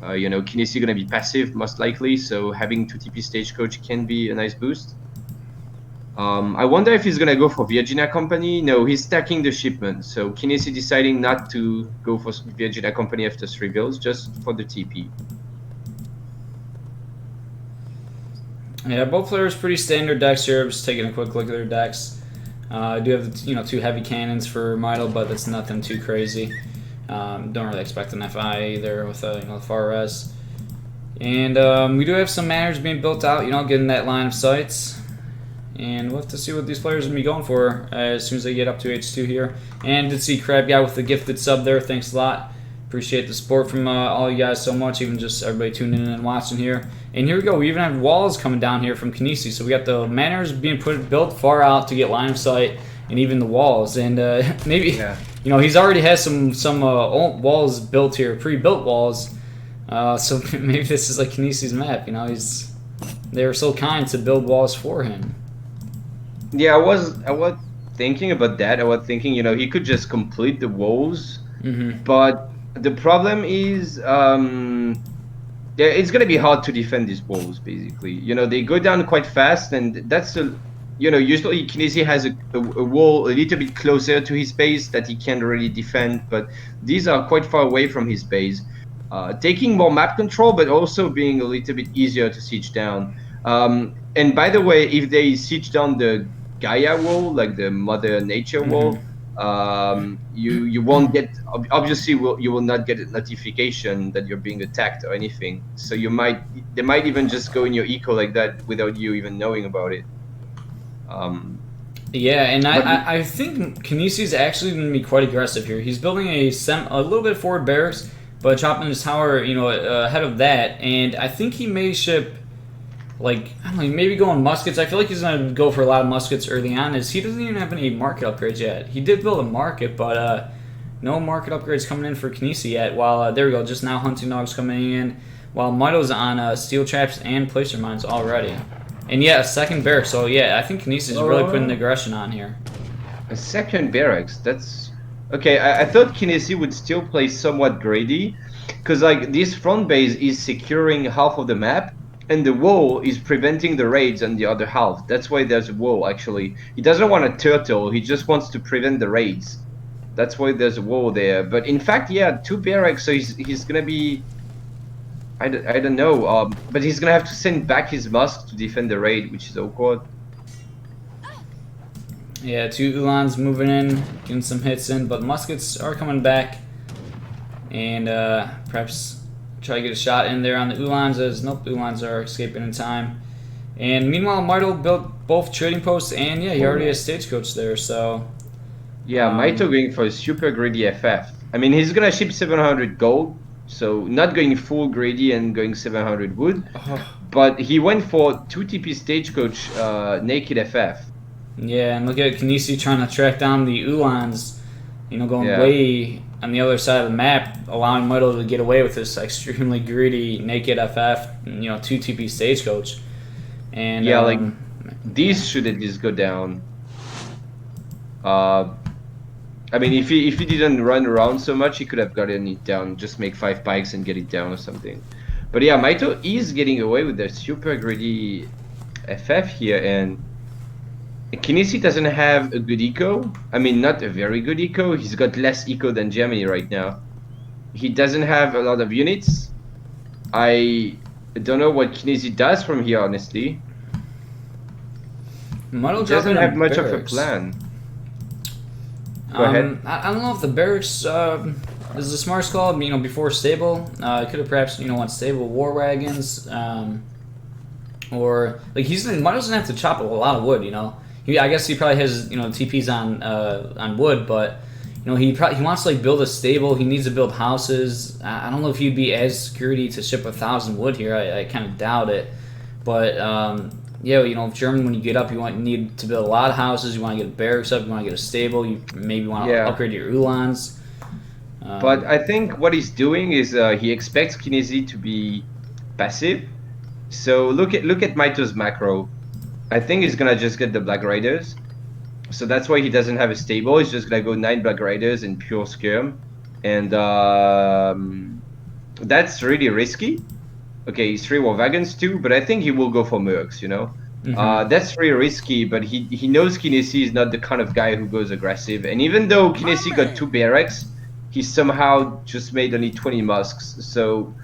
Kynesie gonna be passive most likely, so having 2 TP stagecoach can be a nice boost. I wonder if he's gonna go for Virginia Company. No, he's stacking the shipment, so Kynesie deciding not to go for Virginia Company after 3 builds, just for the TP. Yeah, both players pretty standard decks here. I'm just taking a quick look at their decks. I do have 2 heavy cannons for Mitoe, but that's nothing too crazy. Don't really expect an FI either with the far res. And we do have some manners being built out, getting that line of sights. And we'll have to see what these players are going to be going for as soon as they get up to H2 here. And did see Crab Guy with the gifted sub there. Thanks a lot. Appreciate the support from all you guys so much, even just everybody tuning in and watching here. And here we go. We even have walls coming down here from Kynesie. So we got the manners being built far out to get line of sight, and even the walls. And maybe he's already has some old walls built here, pre-built walls. So maybe this is like Knesie's map. They were so kind to build walls for him. Yeah, I was thinking about that. I was thinking he could just complete the walls, but the problem is, it's gonna be hard to defend these walls. Basically, they go down quite fast, and that's usually Kynesie has a wall a little bit closer to his base that he can't really defend, but these are quite far away from his base, taking more map control, but also being a little bit easier to siege down. And by the way, if they siege down the Gaia wall, like the Mother Nature wall, you won't get, obviously you will not get a notification that you're being attacked or anything. So they might even just go in your eco like that without you even knowing about it. Yeah, and I think Kynesie is actually going to be quite aggressive here. He's building a little bit forward barracks, but chopping his tower, ahead of that. And I think he may ship, like, I don't know, maybe going muskets. I feel like he's going to go for a lot of muskets early on, as he doesn't even have any market upgrades yet. He did build a market, but no market upgrades coming in for Kynesie yet. While, there we go, just now hunting dogs coming in, while Mitoe's on steel traps and placer mines already. And yeah, a second barracks, so yeah, I think Kynesie is really putting aggression on here. A second barracks, that's... Okay, I thought Kynesie would still play somewhat greedy, because like this front base is securing half of the map, and the wall is preventing the raids on the other half. That's why there's a wall, actually. He doesn't want a turtle, he just wants to prevent the raids. That's why there's a wall there. But in fact, yeah, 2 barracks, so he's gonna be... I don't know, but he's gonna have to send back his musk to defend the raid, which is awkward. Yeah, 2 Ulans moving in, getting some hits in, but muskets are coming back. And perhaps try to get a shot in there on the Ulans, as nope, Ulans are escaping in time. And meanwhile, Mitoe built both trading posts, and yeah, he already has stagecoach there, so... Yeah, Mitoe going for a super greedy FF. I mean, he's gonna ship 700 gold, So not going full greedy and going 700 wood, but he went for 2 TP Stagecoach naked FF. Yeah, and look at kynesie trying to track down the Ulans, you know, going Yeah. way on the other side of the map, allowing Mitoe to get away with this extremely greedy naked FF, you know, 2 TP Stagecoach. And Yeah, like these should at least go down. I mean, if he didn't run around so much, he could have gotten it down. Just make 5 pikes and get it down or something. But yeah, Mitoe is getting away with the super greedy FF here, and kynesie doesn't have a good eco. I mean, not a very good eco. He's got less eco than Germany right now. He doesn't have a lot of units. I don't know what kynesie does from here, honestly. Mitoe Doesn't have much of a barracks. plan. Go ahead. I don't know if the barracks is the smartest call. You know, before stable, could have perhaps want stable war wagons, or like Mitoe doesn't have to chop a lot of wood. You know, I guess he probably has TPs on wood, but he wants to like build a stable. He needs to build houses. I don't know if he'd be as greedy to ship 1,000 wood here. I kind of doubt it, but. Yeah, German, when you get up, you need to build a lot of houses. You want to get barracks up. You want to get a stable. You maybe want to upgrade your Ulans. But I think what he's doing is he expects kynesie to be passive. So look at Mitoe's macro. I think he's gonna just get the Black Riders. So that's why he doesn't have a stable. He's just gonna go 9 Black Riders and pure skirm, and that's really risky. Okay, he's 3 war wagons too, but I think he will go for mercs, That's really risky, but he knows kynesie is not the kind of guy who goes aggressive. And even though kynesie got 2 barracks, he somehow just made only 20 musks. So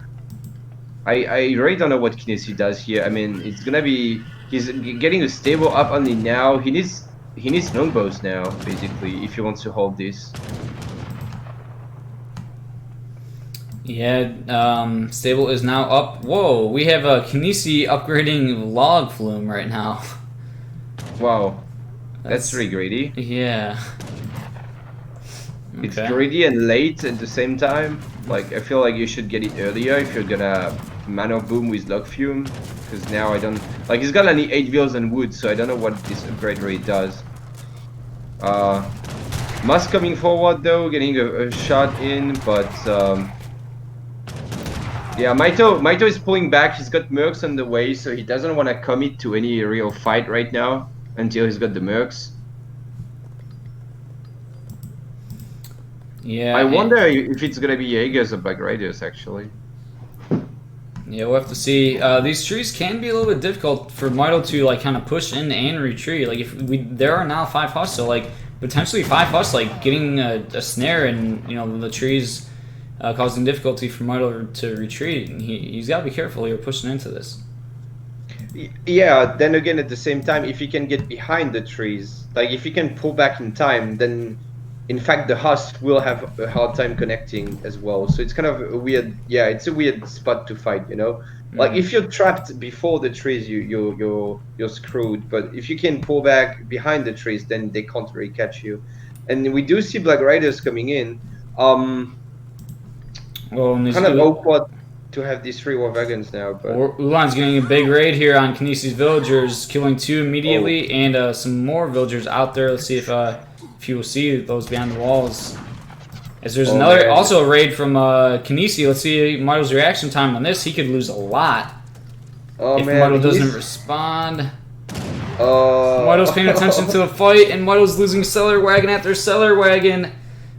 I really don't know what kynesie does here. I mean, it's gonna be he's getting a stable up only now. He needs longbows now, basically, if he wants to hold this. Yeah, stable is now up. Whoa, we have a kynesie upgrading log flume right now. Wow, that's really greedy. Yeah. It's greedy and late at the same time. Like, I feel like you should get it earlier if you're gonna mana boom with log fume. Because now I don't... Like, he's got only 8 wheels and wood, so I don't know what this upgrade rate does. Musk coming forward though, getting a shot in, but... Yeah, Mitoe is pulling back. He's got mercs on the way, so he doesn't want to commit to any real fight right now until he's got the mercs. Yeah. I wonder if it's gonna be Jaegers or Black Riders actually. Yeah, we'll have to see. These trees can be a little bit difficult for Mitoe to like kind of push in and retreat. Like there are now 5 husks, so like potentially 5 husks, like getting a snare and the trees. Causing difficulty for Mitoe to retreat, and he's got to be careful here pushing into this. Yeah, then again, at the same time, if he can get behind the trees, like if he can pull back in time, then in fact the husk will have a hard time connecting as well. So it's kind of a weird, it's a weird spot to fight, Like if you're trapped before the trees, you're screwed. But if you can pull back behind the trees, then they can't really catch you. And we do see Black Riders coming in. Well, kind of awkward to have these 3 war wagons now, but Ulan's getting a big raid here on kynesie's villagers, killing 2 immediately, and some more villagers out there. Let's see if you will see those behind the walls. As there's also a raid from kynesie. Let's see Mitoe's reaction time on this. He could lose a lot if Mitoe doesn't respond. Mitoe's paying attention to the fight, and Mitoe's losing cellar wagon after cellar wagon.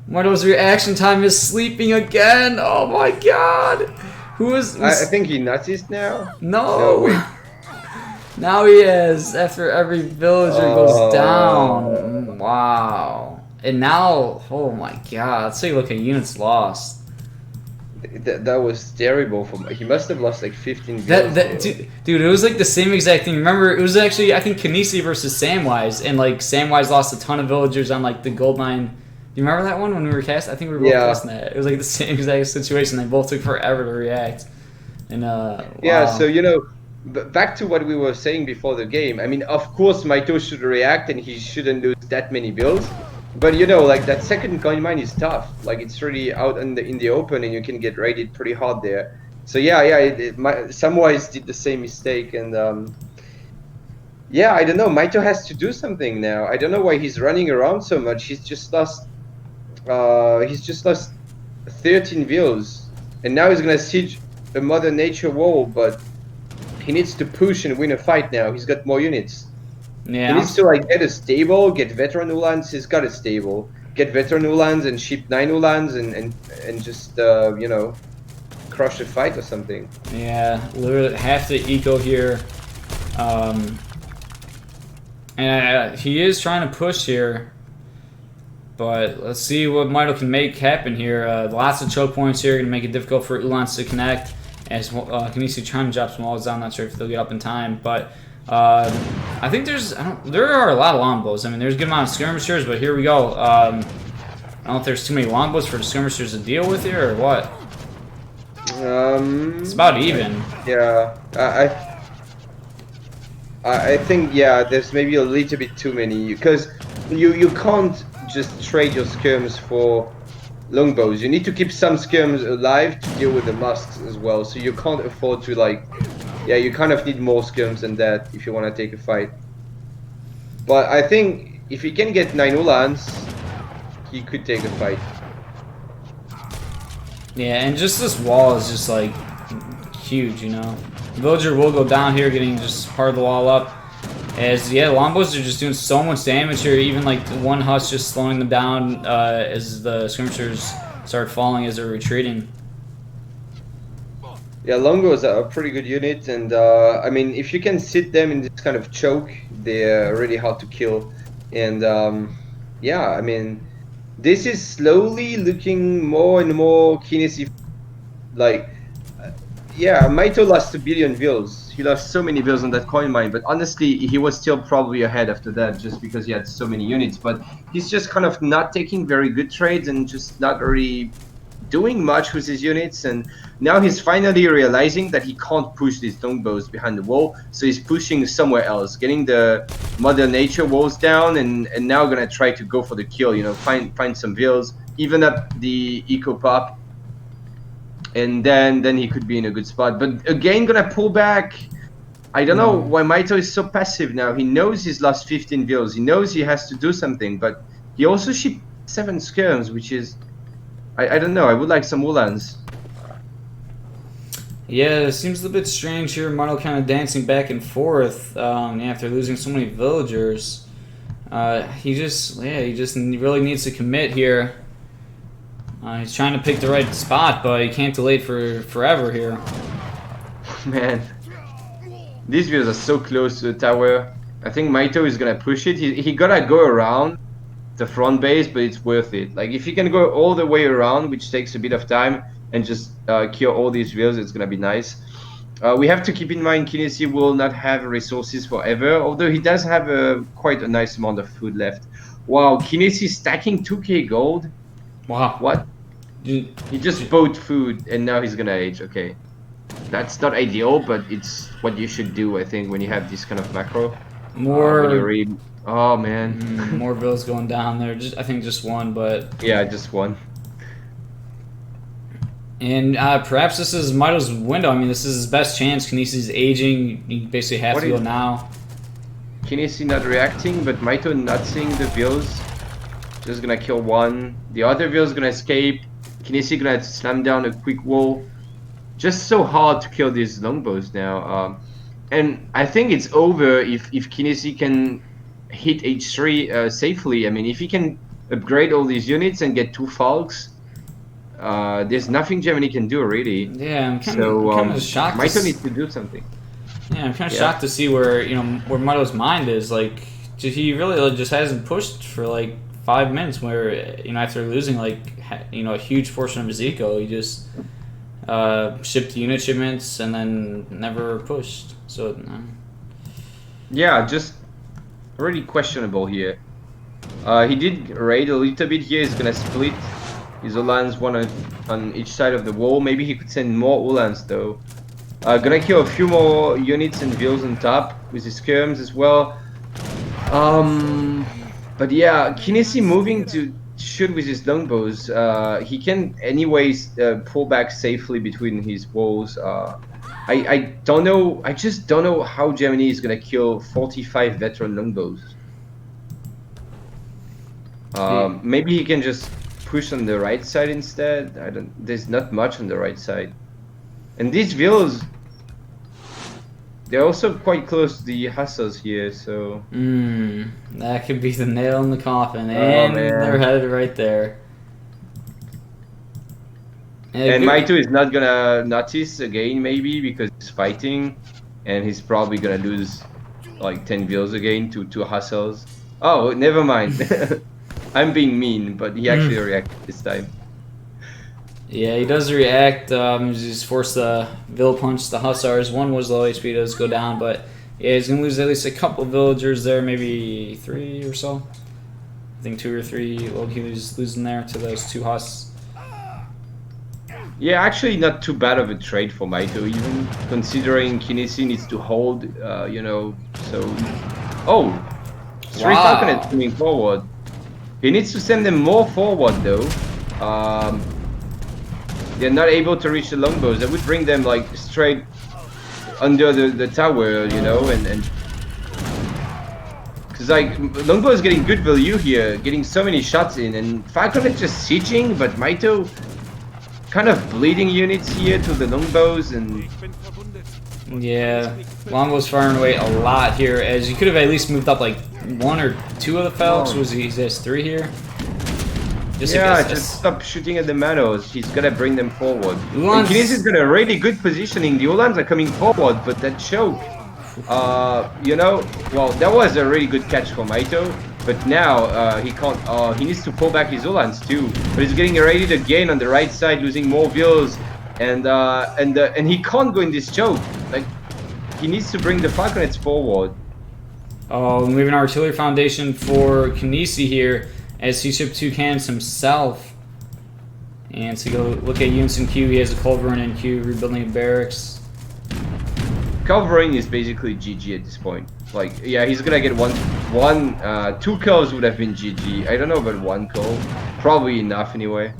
Mitoe's reaction time is sleeping again. Oh my god. I think he noticed now. No wait. Now he is. After every villager goes down. Wow. And now, oh my god. Let's take a look at units lost. That was terrible for him. He must have lost like 15 villages. Dude, it was like the same exact thing. Remember, it was actually, I think, kynesie versus Samwise. And like, Samwise lost a ton of villagers on like the gold mine. You remember that one when we were cast? I think we were both casting that. It was like the same exact situation. They both took forever to react. And yeah, so back to what we were saying before the game. I mean, of course, Mitoe should react and he shouldn't lose that many builds. But you know, like that second coin mine is tough. Like it's really out in the open, and you can get raided pretty hard there. So yeah, Samwise did the same mistake, and yeah, I don't know. Mitoe has to do something now. I don't know why he's running around so much. He's just lost 13 views, and now he's gonna siege a Mother Nature wall, but he needs to push and win a fight now. He's got more units. Yeah. He needs to like get a stable, get veteran Ulans. He's got a stable. Get veteran Ulans and ship 9 Ulans and just you know, crush the fight or something. Yeah, literally half the eco here. And he is trying to push here. But let's see what Mitoe can make happen here. Lots of choke points here, gonna make it difficult for Ulans to connect. As kynesie trying to drop some walls down, not sure if they'll get up in time. But I think there are a lot of longbows. I mean, there's a good amount of skirmishers, but here we go. I don't know if there's too many longbows for the skirmishers to deal with here or what. It's about even. Yeah, I think there's maybe a little bit too many, because you can't just trade your skirms for longbows. You need to keep some skirms alive to deal with the musks as well. So you can't afford to like, you kind of need more skirms than that if you want to take a fight. But I think if he can get 9 Ulans, he could take a fight. Yeah, and just this wall is just like huge, you know. Villager will go down here, getting just part of the wall up. As longbows are just doing so much damage here. Even like one husk just slowing them down as the skirmishers start falling as they're retreating. Yeah, longbows are a pretty good unit, and I mean, if you can sit them in this kind of choke, they're really hard to kill. And yeah, I mean, this is slowly looking more and more kynesie. Like, yeah, Mitoe lost 1 billion vils. He lost so many vils on that coin mine, but honestly, he was still probably ahead after that, just because he had so many units. But he's just kind of not taking very good trades and just not really doing much with his units. And now he's finally realizing that he can't push these longbows behind the wall, so he's pushing somewhere else, getting the Mother Nature walls down, and now gonna try to go for the kill. You know, find some vils, even up the eco pop. And then he could be in a good spot. But again, gonna pull back. I don't know why Mitoe is so passive now. He knows he's lost 15 vils. He knows he has to do something, but he also shipped 7 skirms, which is... I don't know. I would like some Ulans. Yeah, it seems a bit strange here. Mitoe kind of dancing back and forth. After losing so many villagers. He just really needs to commit here. He's trying to pick the right spot, but he can't delay for forever here. Man, these views are so close to the tower. I think Mitoe is gonna push it. He gotta go around the front base, but it's worth it. Like, if he can go all the way around, which takes a bit of time, and just kill all these views, it's gonna be nice. We have to keep in mind kynesie will not have resources forever, although he does have quite a nice amount of food left. Wow, kynesie stacking 2k gold. Wow. What? He just bought food and now he's gonna age. Okay, that's not ideal, but it's what you should do, I think, when you have this kind of macro. Oh man. More bills going down there. I think just one, but yeah, just one. And perhaps this is Mitoe's window. I mean, this is his best chance. Kynesie's aging. You basically have to go now. kynesie not reacting, but Mitoe not seeing the bills. Just gonna kill one. The other wheel is gonna escape. kynesie gonna slam down a quick wall. Just so hard to kill these longbows now. And I think it's over if kynesie can hit H3 safely. I mean, if he can upgrade all these units and get 2 Falks, there's nothing Germany can do really. Yeah, I'm kind of shocked. Mitoe needs to do something. Yeah, I'm kind of shocked to see where where Mitoe's mind is. Like, he really just hasn't pushed for like 5 minutes. Where after losing like a huge portion of his eco, he just shipped unit shipments and then never pushed. So yeah, just really questionable here. He did raid a little bit here. He's gonna split his Ulans one on each side of the wall. Maybe he could send more Ulans though. Gonna kill a few more units and vills on top with his skirms as well. But yeah, kynesie moving to shoot with his longbows. He can anyways pull back safely between his walls. I don't know. I just don't know how Germany is gonna kill 45 veteran longbows. Maybe he can just push on the right side instead. I don't. There's not much on the right side, and these villas, they're also quite close to the hussars here. So that could be the nail in the coffin, and they're headed right there. And Mitoe is not gonna notice again, maybe because he's fighting, and he's probably gonna lose like 10 vills again to 2 hussars. Oh, never mind. I'm being mean, but he actually reacted this time. Yeah, he does react. He's forced the Vill punch the Hussars. One was low HP, does go down, but yeah, he's going to lose at least a couple villagers there, maybe 3 or so. I think 2 or 3 he's losing there to those 2 Huss. Yeah, actually not too bad of a trade for Mitoe, even considering kynesie needs to hold, you know, so... Oh! 3 falconets moving forward. He needs to send them more forward though. They're not able to reach the longbows. That would bring them like straight under the tower, you know, and because like longbow is getting good value here, getting so many shots in, and falconet just sieging, but Mitoe kind of bleeding units here to the longbows, and yeah, longbows firing away a lot here, as you could have at least moved up like 1 or 2 of the Falcons. Was he has 3 here? Just stop shooting at the Manos. He's gonna bring them forward. And Kinesi's got a really good positioning. The Uhlans are coming forward, but that choke, you know, well, that was a really good catch for Mitoe. But now he can't. He needs to pull back his Uhlans too. But he's getting ready to gain on the right side, losing more vills, and he can't go in this choke. Like he needs to bring the falconets forward. Oh, we have an artillery foundation for kynesie here, as he shipped 2 cannons himself. And so you go look at units in queue, he has a culverin in queue, rebuilding a barracks. Culverin is basically GG at this point. Like, yeah, he's gonna get 2 kills would have been GG. I don't know about 1 kill. Probably enough anyway.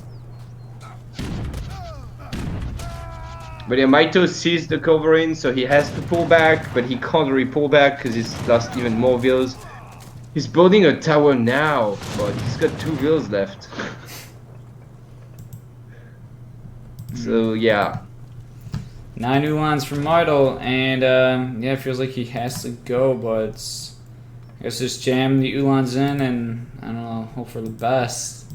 But yeah, Mitoe sees the culverin, so he has to pull back, but he can't really pull back because he's lost even more vills. He's building a tower now, but he's got 2 vills left. So yeah. 9 Uhlans from Mitoe, and yeah, it feels like he has to go, but I guess just jam the Uhlans in and I don't know, hope for the best.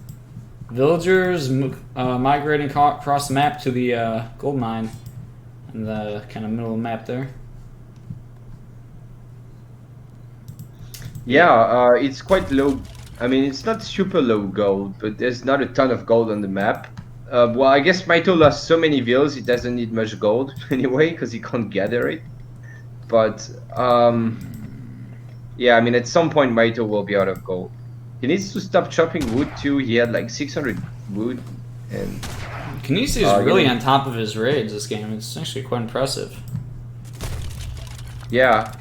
Villagers migrating across the map to the gold mine in the kind of middle of the map there. Yeah, it's quite low. I mean, it's not super low gold, but there's not a ton of gold on the map. Well, I guess Mitoe lost so many vills, he doesn't need much gold anyway, because he can't gather it. But, yeah, I mean, at some point Mitoe will be out of gold. He needs to stop chopping wood too. He had like 600 wood, and kynesie is really on top of his raids this game. It's actually quite impressive. Yeah.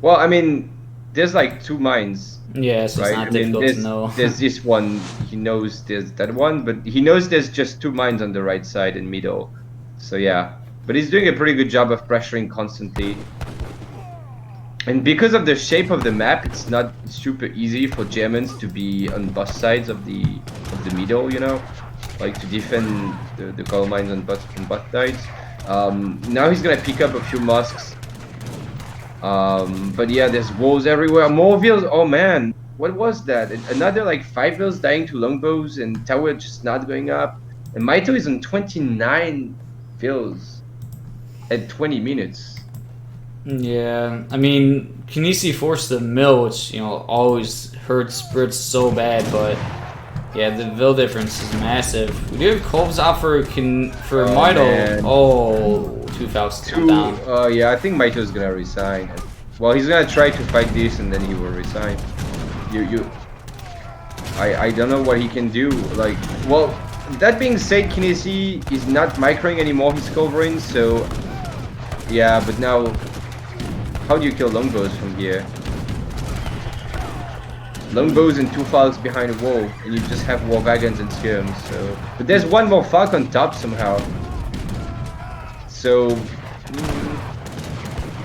Well, I mean, there's like 2 mines. Yeah, so it's right? not difficult to know. There's this one. He knows there's that one, but he knows there's just 2 mines on the right side in middle. So yeah, but he's doing a pretty good job of pressuring constantly. And because of the shape of the map, it's not super easy for Germans to be on both sides of the middle, you know, like to defend the coal mines on both sides. Now he's gonna pick up a few mosques. But yeah, there's walls everywhere. More vills. Oh man, what was that? Another like 5 vills dying to longbows, and tower just not going up. And Mitoe is on 29 vills at 20 minutes. Yeah, I mean, kynesie forced the mill, which, you know, always hurts Brits so bad, but yeah, the Vill difference is massive. We do have Kolb's out for Mitoe. Oh, 2 Falcons down. Yeah, I think Mitoe's gonna resign. Well, he's gonna try to fight this, and then he will resign. I don't know what he can do. Like, well, that being said, kynesie is not microing anymore his culverin, so yeah. But now, how do you kill longbows from here? longbows and 2 falcons behind a wall, and you just have war wagons and skirms. So, but there's one more falcon on top somehow. So,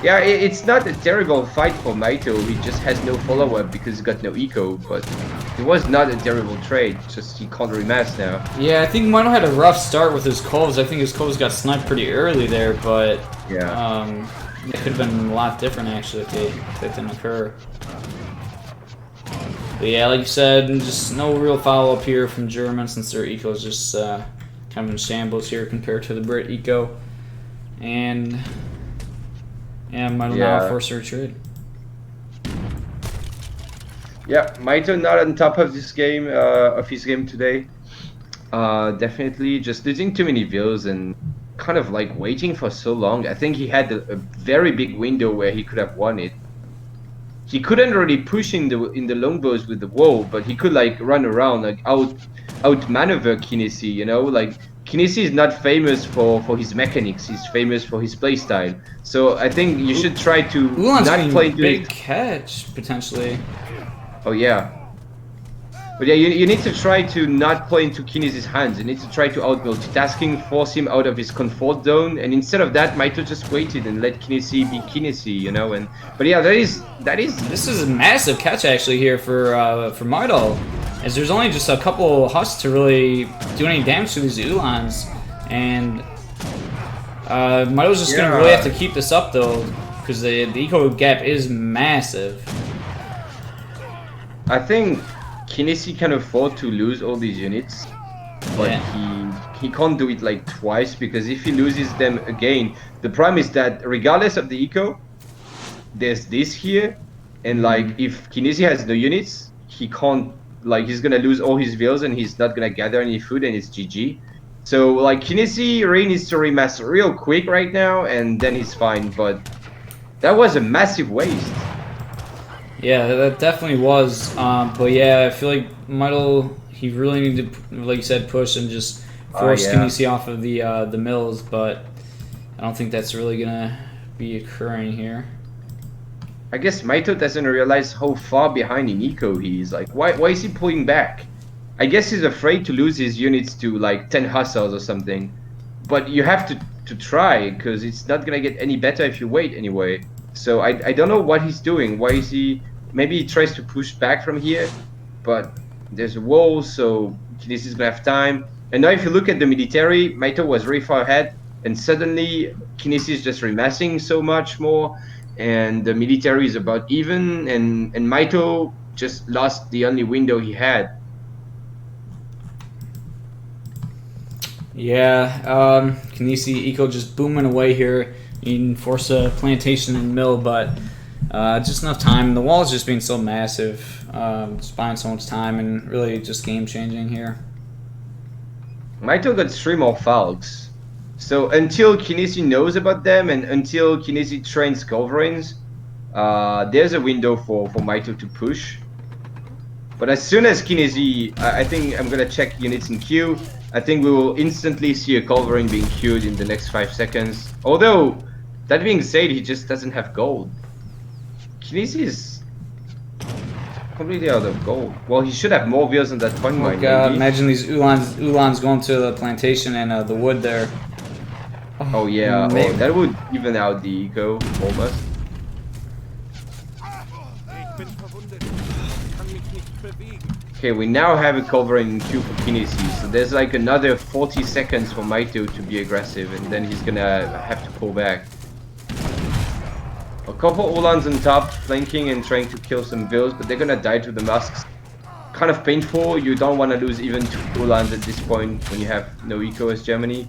yeah, it's not a terrible fight for Mitoe. He just has no follow-up because he's got no eco, but it was not a terrible trade. Just he can't remass now. Yeah, I think Mitoe had a rough start with his coves. I think his coves got sniped pretty early there, but yeah, it could have been a lot different actually if that didn't occur. But yeah, like you said, just no real follow-up here from German since their eco is just kind of in shambles here compared to the Brit eco. And yeah, Mitoe now forced to retreat. Yeah, Mitoe not on top of this game, of his game today. Definitely just losing too many vills and kind of like waiting for so long. I think he had a very big window where he could have won it. He couldn't really push in the longbows with the wall, but he could like run around, like out maneuver kynesie, you know, like kynesie is not famous for his mechanics, he's famous for his playstyle. So I think you should try to Ulan's not play into big it. catch potentially. Oh yeah. But yeah, you need to try to not play into Kynesie's hands. You need to try to out-multitasking, force him out of his comfort zone, and instead of that, Mitoe just waited and let Kynesie be Kynesie, you know. And but yeah, that is. This is a massive catch actually here for Mitoe, as there's only just a couple husks to really do any damage to these Ulans, and Mitoe's just gonna really have to keep this up though, because the eco gap is massive. I think Kynesie can afford to lose all these units, but he can't do it like twice, because if he loses them again, the problem is that regardless of the eco, there's this here, and like if Kynesie has no units, he can't, like he's gonna lose all his vills and he's not gonna gather any food and it's GG. So like Kynesie really needs to remass real quick right now and then he's fine, but that was a massive waste. Yeah, that definitely was. But yeah, I feel like Mitoe, he really needed to, like you said, push and just force Kynesie off of the mills. But I don't think that's really gonna be occurring here. I guess Mitoe doesn't realize how far behind in eco he is. Like, why is he pulling back? I guess he's afraid to lose his units to like 10 hussars or something. But you have to try, because it's not gonna get any better if you wait anyway. So I don't know what he's doing. Why is he? Maybe he tries to push back from here, but there's a wall, so this is gonna have time. And now if you look at the military, Mitoe was really far ahead, and suddenly Kynesie is just remassing so much more, and the military is about even, and Mitoe just lost the only window he had. Yeah, Kynesie eco just booming away here. You can force a plantation and mill, but just enough time. The wall is just being so massive, just buying so much time, and really just game changing here. Mitoe got 3 more falcs. So until Kynesie knows about them and until Kynesie trains culverins, there's a window for Mitoe to push. But as soon as Kynesie, I think I'm gonna check units in queue. I think we will instantly see a culverin being queued in the next 5 seconds. Although, that being said, he just doesn't have gold. Kynesie is completely out of gold. Well, he should have more vills than that coin mine. Oh god, imagine these Ulans going to the plantation and the wood there. Oh yeah, that would even out the eco almost. Okay, we now have a culverin in queue for Kynesie, so there's like another 40 seconds for Mitoe to be aggressive, and then he's gonna have to pull back. A couple Ulans on top, flanking and trying to kill some vills, but they're gonna die to the masks. Kind of painful. You don't want to lose even 2 Ulans at this point when you have no eco as Germany.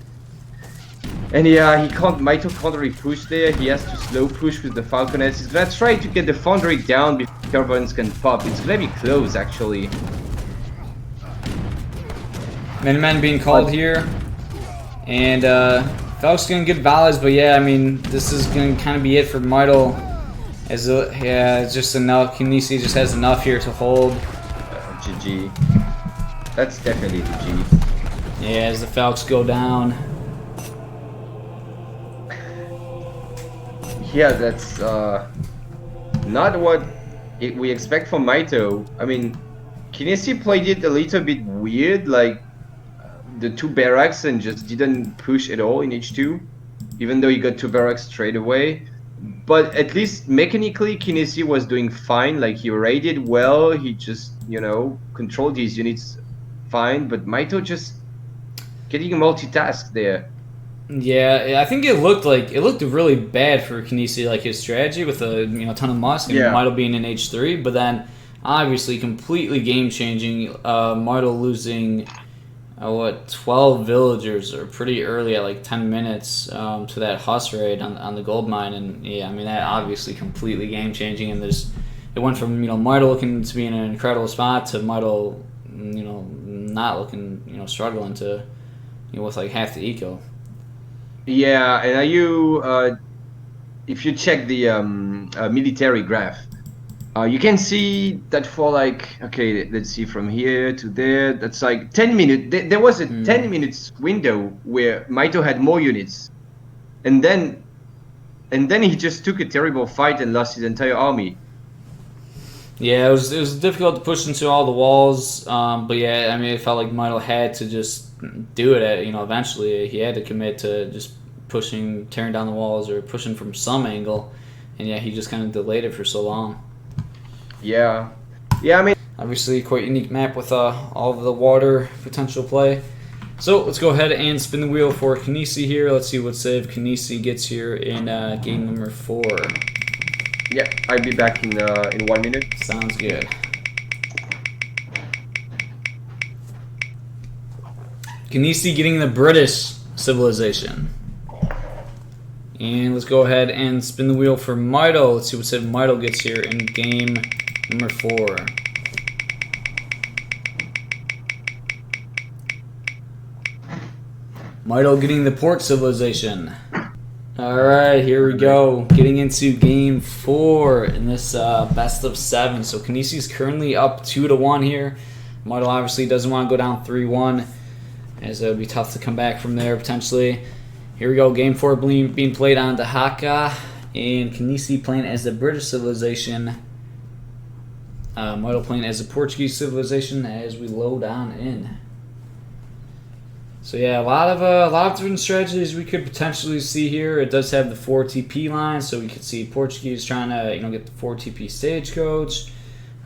And yeah, Mitoe can't really push there. He has to slow push with the falconets. He's gonna try to get the foundry down before culverins can pop. It's gonna be close actually. Minutemen being called here, and Falc's gonna get volleys, but yeah, I mean, this is gonna kind of be it for Mitoe. As it's just enough. Kynesie just has enough here to hold. GG. That's definitely the G. Yeah, as the Falcons go down. Yeah, that's not what we expect from Mitoe. I mean, kynesie played it a little bit weird, like the 2 barracks and just didn't push at all in H2, even though he got 2 barracks straight away. But at least mechanically, kynesie was doing fine. Like he raided well, he just, you know, controlled his units fine. But Mitoe just getting multitask there. Yeah, I think it looked really bad for kynesie, like his strategy with a ton of musk and Mitoe being in H3, but then obviously completely game changing. Mitoe losing 12 villagers or pretty early at like 10 minutes to that Huss raid on the gold mine, and yeah, I mean that obviously completely game changing, and it went from Mitoe looking to be in an incredible spot to Mitoe not looking struggling to with like half the eco. Yeah, and are you if you check the military graph, you can see that for like, okay, let's see from here to there, that's like 10 minutes. There was a 10 minutes window where Mitoe had more units, and then he just took a terrible fight and lost his entire army. Yeah, it was difficult to push into all the walls, but yeah, I mean, it felt like Mitoe had to just do it. Eventually he had to commit to just tearing down the walls or pushing from some angle, and yeah, he just kind of delayed it for so long. Yeah, I mean, obviously quite unique map with all of the water potential play. So let's go ahead and spin the wheel for kynesie here. Let's see what save kynesie gets here in game number 4. Yeah, I'll be back in 1 minute. Sounds good. Kynesie getting the British civilization. And let's go ahead and spin the wheel for Mitoe. Let's see what save Mitoe gets here in game number 4. Mitoe getting the port civilization. Alright, here we go. Getting into game 4 in this best of 7. So kynesie's currently up 2-1 here. Mitoe obviously doesn't want to go down 3-1, as it would be tough to come back from there potentially. Here we go, game 4 being played on Dhaka, and kynesie playing as the British civilization. Mitoe playing as the Portuguese civilization as we load on in. So yeah, a lot of different strategies we could potentially see here. It does have the 4 TP line, so we could see Portuguese trying to get the 4 TP stagecoach.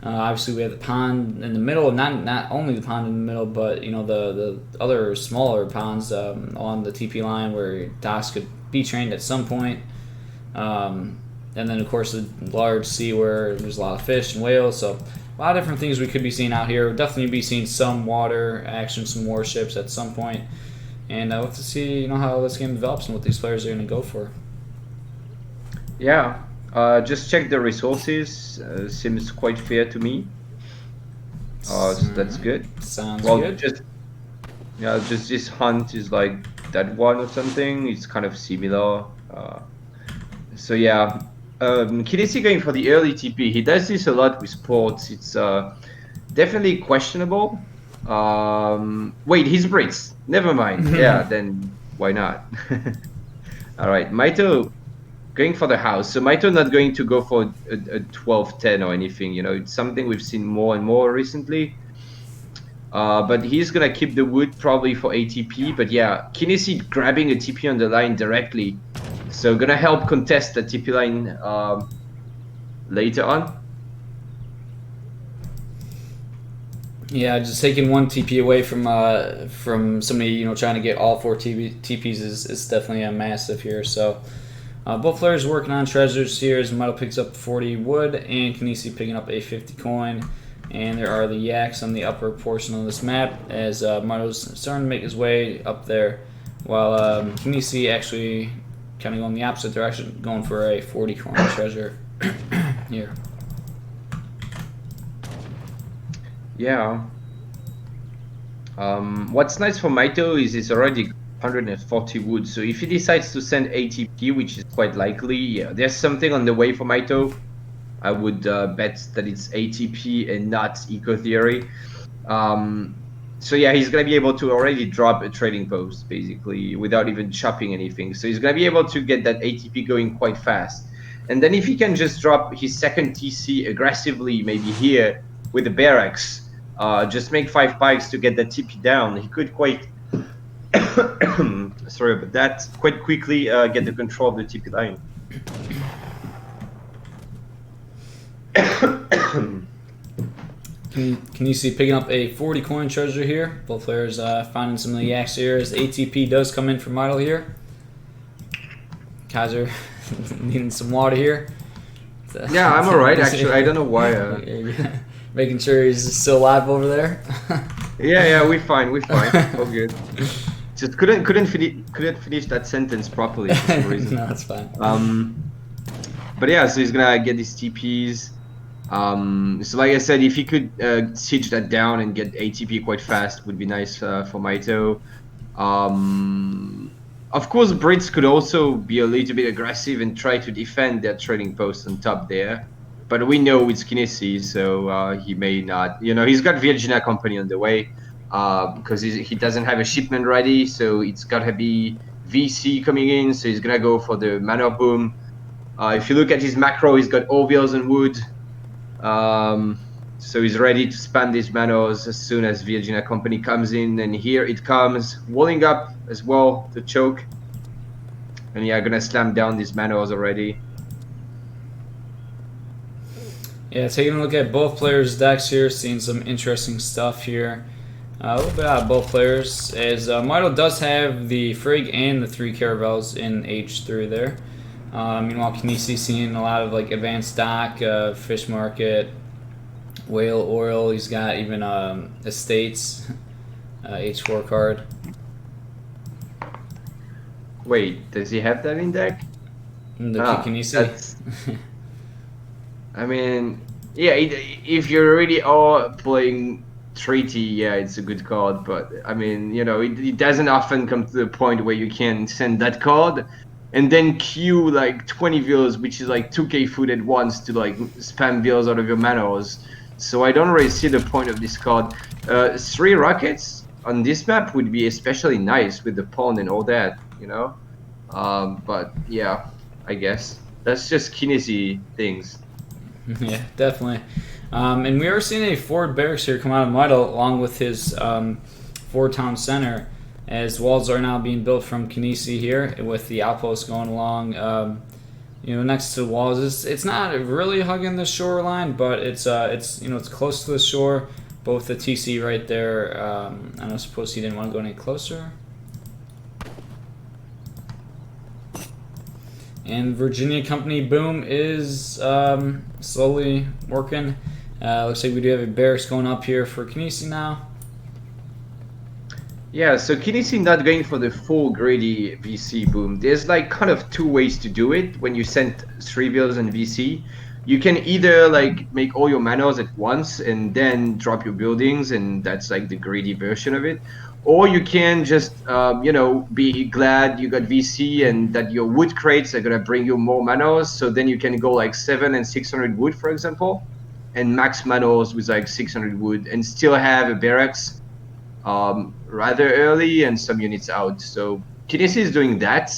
Obviously, we have the pond in the middle. Not only the pond in the middle, but the other smaller ponds on the TP line where docks could be trained at some point. And then of course the large sea where there's a lot of fish and whales. So a lot of different things we could be seeing out here. We'll definitely be seeing some water action, some warships at some point. And we'll have to see how this game develops and what these players are going to go for. Yeah. Just check the resources. Seems quite fair to me. So that's good. Sounds good. Just this hunt is like that one or something. It's kind of similar. So yeah, kynesie going for the early TP. He does this a lot with ports. It's definitely questionable. Wait, he's Brits. Never mind. Yeah, then why not? All right, Mitoe going for the house. So Mitoe not going to go for a 12-10 or anything. It's something we've seen more and more recently. But he's gonna keep the wood probably for ATP. But yeah, kynesie grabbing a TP on the line directly. So gonna help contest the TP line later on. Yeah, just taking one TP away from somebody trying to get all 4 TPs is definitely a massive here. So both players working on treasures here as Mitoe picks up 40 wood and kynesie picking up a 50 coin. And there are the yaks on the upper portion of this map as Mitoe's starting to make his way up there, while kynesie actually kind of going the opposite direction, going for a 40 coin treasure here. Yeah. What's nice for Mitoe is it's already 140 wood, so if he decides to send ATP, which is quite likely, yeah, there's something on the way for Mitoe. I would bet that it's ATP and not Eco Theory. So yeah, he's gonna be able to already drop a trading post basically without even chopping anything. So he's gonna be able to get that ATP going quite fast. And then if he can just drop his second TC aggressively, maybe here with the barracks, just make 5 pikes to get the TP down, he could quite, sorry about that, quite quickly get the control of the TP line. Can you see picking up a 40 coin treasure here? Both players finding some of the yaks here as ATP does come in for Mitoe here. Kaiser needing some water here. Yeah, I'm alright actually. I don't know why. Making sure he's still alive over there. Yeah, we're fine. All good. Just couldn't finish that sentence properly for some reason. No, that's fine. But yeah, so he's gonna get these TPs. So like I said, if he could siege that down and get ATP quite fast, would be nice for Mitoe. Of course, Brits could also be a little bit aggressive and try to defend their trading post on top there. But we know it's kynesie, so he may not. You know, he's got Virginia Company on the way because he doesn't have a shipment ready, so it's gotta be VC coming in. So he's gonna go for the manor boom. If you look at his macro, he's got Orville's and wood. So he's ready to spam these manors as soon as Virginia Company comes in, and here it comes, walling up as well to choke. And yeah, gonna slam down these manors already. Yeah, taking a look at both players' decks here, seeing some interesting stuff here. A little bit out of both players, as Mitoe does have the Frigg and the 3 Caravels in H3 there. Meanwhile, kynesie seeing a lot of like advanced dock, fish market, whale oil. He's got even estates, H4 card. Wait, does he have that in deck? The kynesie. I mean, yeah, if you're really all playing treaty, yeah, it's a good card. But I mean, you know, it doesn't often come to the point where you can send that card and then queue like 20 villas, which is like 2k food at once to like spam villas out of your manors. So I don't really see the point of this card. 3 rockets on this map would be especially nice with the pawn and all that, you know. But yeah, I guess that's just kynesie things. Yeah, definitely. And we are seeing a forward barracks here come out of Mitoe along with his forward town center, as walls are now being built from kynesie here with the outposts going along. You know, next to the walls. It's not really hugging the shoreline, but it's you know, it's close to the shore. Both the TC right there. I don't suppose he didn't want to go any closer. And Virginia Company boom is slowly working. Looks like we do have a barracks going up here for kynesie now. Yeah, so kynesie not going for the full greedy VC boom. There's like kind of 2 ways to do it when you send 3 bills and VC. You can either like make all your manors at once and then drop your buildings, and that's like the greedy version of it. Or you can just, you know, be glad you got VC and that your wood crates are gonna bring you more manors. So then you can go like 7 and 600 wood, for example, and max manors with like 600 wood and still have a barracks rather early and some units out. So kynesie is doing that.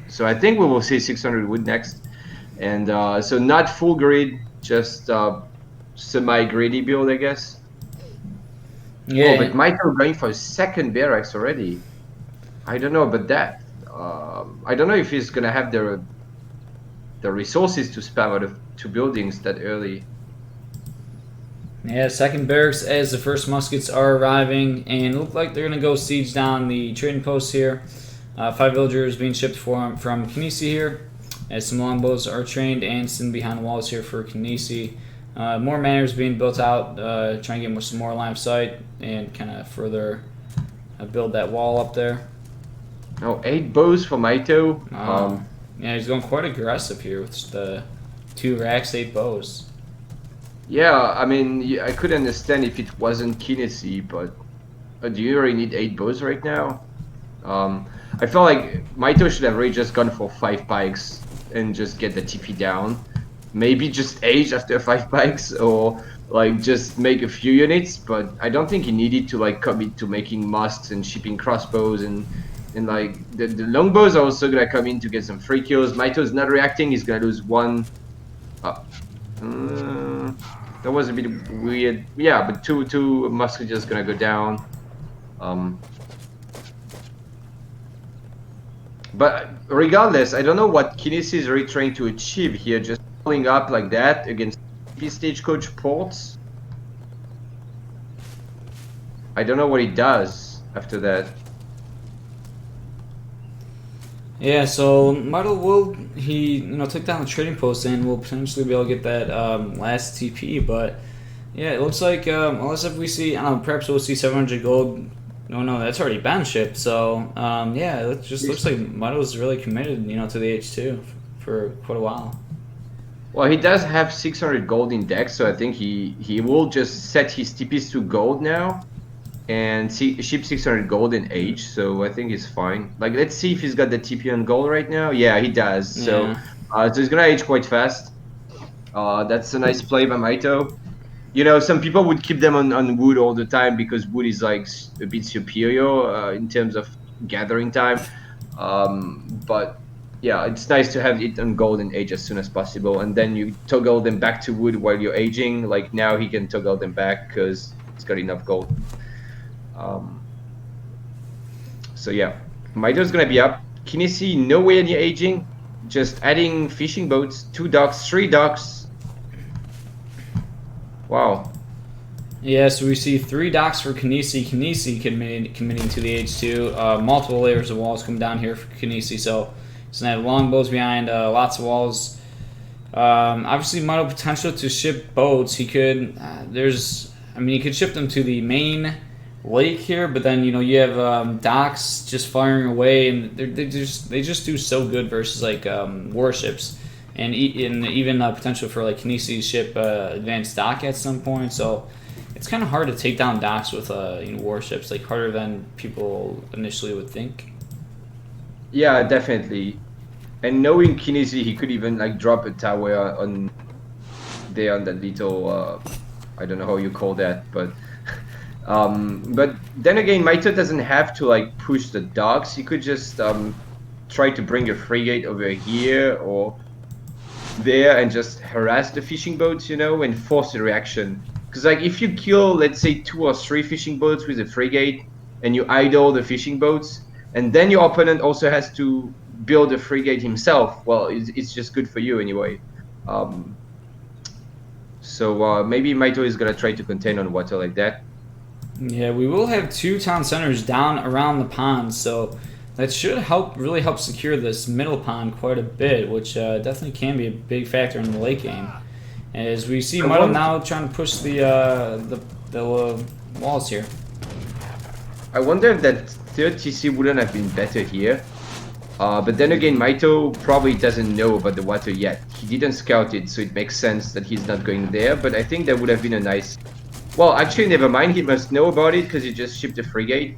So I think we will see 600 wood next. And so not full grid, just semi-greedy build, I guess. Yeah. Oh, but Mitoe going for a second barracks already. I don't know about that. I don't know if he's gonna have the resources to spam out of 2 buildings that early. Yeah, second barracks as the first muskets are arriving, and it look like they're gonna go siege down the trading posts here. 5 villagers being shipped from kynesie here, as some longbows are trained and sitting behind the walls here for kynesie. More manors being built out, trying to get some more line of sight and kind of further build that wall up there. Oh, 8 bows for Mitoe. Yeah, he's going quite aggressive here with the 2 racks, 8 bows. Yeah, I mean, I could understand if it wasn't kynesie, but do you really need 8 bows right now? I felt like Mitoe should have really just gone for 5 pikes and just get the TP down. Maybe just age after 5 pikes, or like just make a few units, but I don't think he needed to like commit to making musts and shipping crossbows and And like the longbows are also gonna come in to get some free kills. Mito's not reacting, he's gonna lose one. That was a bit weird. Yeah, but two musketeers gonna go down. But regardless, I don't know what Kynesie is really trying to achieve here, just pulling up like that against stagecoach ports. I don't know what he does after that. Yeah, so Mitoe will took down the trading post and will potentially be able to get that last TP, but yeah, it looks like unless if we see, I don't know, perhaps we'll see 700 gold. No, that's already been shipped. So yeah, it just looks like Mitoe's really committed, to the H2 for quite a while. Well, he does have 600 gold in deck, so I think he will just set his TPs to gold now. And ship 600 gold in H, so I think he's fine. Like, let's see if he's got the TP on gold right now. Yeah, he does. So, so he's gonna H quite fast. That's a nice play by Mitoe. Some people would keep them on wood all the time because wood is like a bit superior in terms of gathering time. But yeah, it's nice to have it on gold and H as soon as possible, and then you toggle them back to wood while you're aging. Like now, he can toggle them back because he's got enough gold. So yeah, Mitoe's gonna be up. Kynesie nowhere near aging, just adding fishing boats, 2 docks, 3 docks. Wow. Yeah, so we see 3 docks for Kynesie. Kynesie committing to the H2. Multiple layers of walls come down here for Kynesie, so he's gonna have longbows behind, lots of walls. Obviously, Mitoe potential to ship boats. He could. He could ship them to the main lake here, but then you have docks just firing away, and they just do so good versus like warships, and even potential for like Kynesie's ship advanced dock at some point. So it's kind of hard to take down docks with warships, like harder than people initially would think. Yeah, definitely. And knowing Kynesie, he could even like drop a tower on that little I don't know how you call that, but then again, Mitoe doesn't have to like push the docks. He could just try to bring a frigate over here or there and just harass the fishing boats, and force a reaction. Because like if you kill, let's say 2 or 3 fishing boats with a frigate and you idle the fishing boats, and then your opponent also has to build a frigate himself, well, it's just good for you anyway. So maybe Mitoe is gonna try to contain on water like that. Yeah, we will have 2 town centers down around the pond, so that should really help secure this middle pond quite a bit, which definitely can be a big factor in the late game. As we see Mitoe now trying to push the walls here. I wonder if that third TC wouldn't have been better here. But then again, Mitoe probably doesn't know about the water yet. He didn't scout it, so it makes sense that he's not going there, but I think that would have been a nice... Well, actually, never mind. He must know about it because he just shipped a frigate.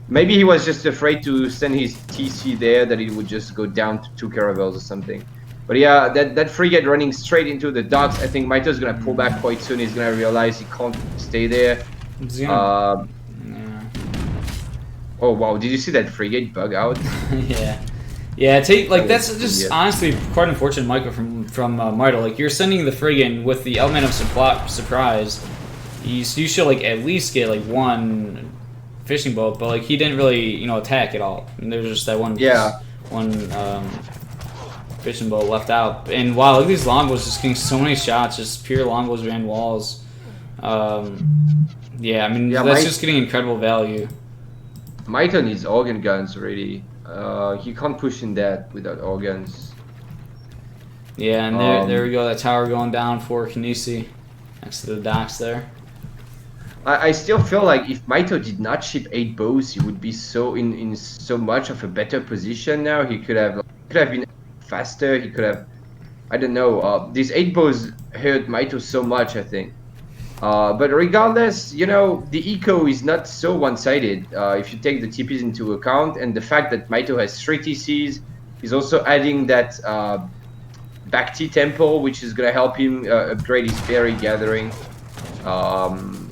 Maybe he was just afraid to send his TC there, that it would just go down to 2 caravels or something. But yeah, that frigate running straight into the docks, I think Mitoe's going to pull back quite soon. He's going to realize he can't stay there. Oh wow, did you see that frigate bug out? Yeah, that's just honestly quite unfortunate, Michael, from Mitoe. Like, you're sending the frigate with the element of surprise. You should like at least get like 1 fishing boat, but like he didn't really attack at all. And there's just that one fishing boat left out. And wow, look at these longbows just getting so many shots, just pure longbows behind walls. That's just getting incredible value. Mitoe needs organ guns already. He can't push in that without organs. Yeah, and there we go. That tower going down for Kynesie next to the docks there. I still feel like if Mitoe did not ship 8 bows, he would be in so much of a better position now. He could have been faster. He could have, I don't know. These 8 bows hurt Mitoe so much, I think. But regardless, the eco is not so one-sided if you take the TPs into account, and the fact that Mitoe has 3 TCs, he's also adding that Bhakti temple, which is gonna help him upgrade his berry gathering.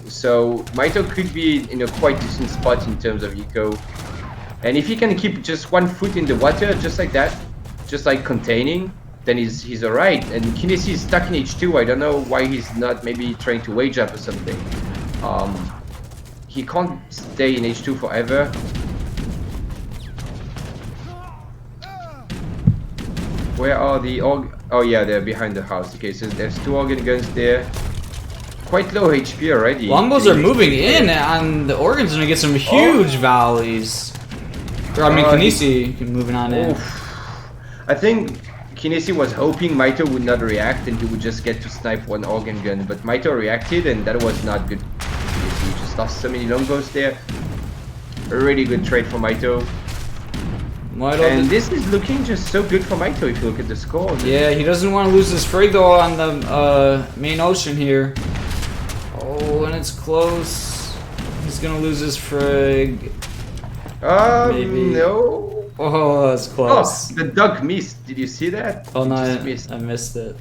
So Mitoe could be in a quite decent spot in terms of eco. And if he can keep just 1 foot in the water, just like that, just like containing, then he's alright. And kynesie is stuck in H2. I don't know why he's not maybe trying to wage up or something. He can't stay in H2 forever. Where are the oh yeah, they're behind the house. Okay, so there's 2 organ guns there. Quite low HP already. Longbows are moving in, and the organ's gonna get some huge valleys. Or, I mean, kynesie moving on in. I think kynesie was hoping Mitoe would not react and he would just get to snipe 1 organ gun, but Mitoe reacted and that was not good. He just lost so many longbows there. A really good trade for Mitoe. And this is looking just so good for Mitoe if you look at the score. Yeah, he doesn't want to lose his frig though on the main ocean here. Oh, and it's close. He's gonna lose his frig. Maybe. No. Oh, that's close. Oh, the duck missed. Did you see that? Oh no, I missed it.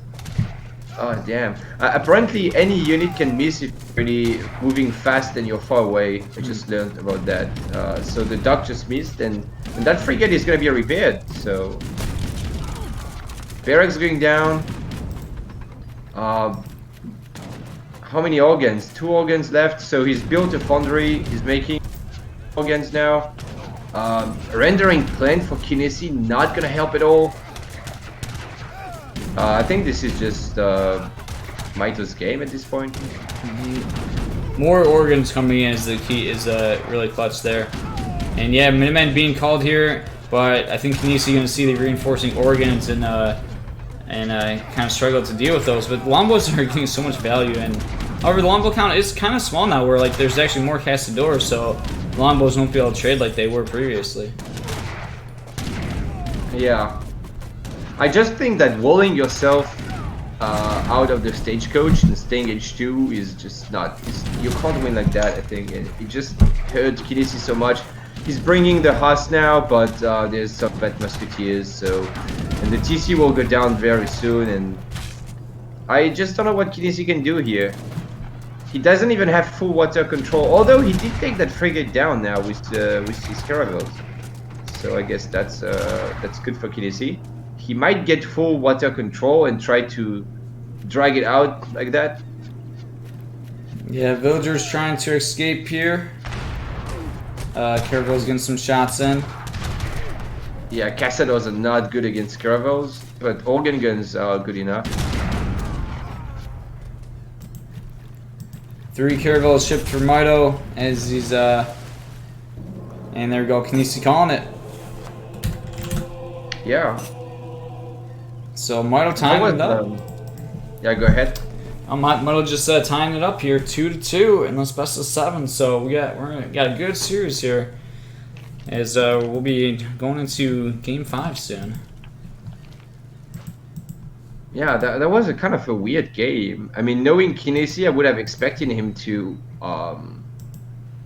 Oh damn. Apparently any unit can miss if you're really moving fast and you're far away. I just learned about that. So the duck just missed and that frigate is gonna be repaired. So barracks going down. How many organs? 2 organs left. So he's built a foundry. He's making organs now. Rendering plant for kynesie, not gonna help at all. I think this is just Mitoe's game at this point. More organs coming in is the key, is really clutch there. And yeah, Minutemen being called here, but I think kynesie gonna see the reinforcing organs and kind of struggle to deal with those. But longbows are getting so much value, and however the longbow count is kind of small now, where like there's actually more castadors, so longbows won't be able to trade like they were previously. Yeah. I just think that walling yourself out of the stagecoach and staying H2 is just not... you can't win like that, I think. It just hurt kynesie so much. He's bringing the Haas now, but there's some bad musketeers, so... and the TC will go down very soon, and... I just don't know what kynesie can do here. He doesn't even have full water control, although he did take that frigate down now with his caravels. So I guess that's good for kynesie. He might get full water control and try to drag it out like that. Yeah, villagers trying to escape here. Caravels getting some shots in. Yeah, castadors are not good against caravels, but organ guns are good enough. 3 caravels shipped for Mitoe as he's and there we go, kynesie calling it. Yeah. So Mitoe tying it up. Yeah, go ahead. Mitoe just tying it up here, 2-2 in this best of 7. So we got a good series here, as we'll be going into game 5 soon. Yeah, that was a kind of a weird game. I mean, knowing kynesie, I would have expected him to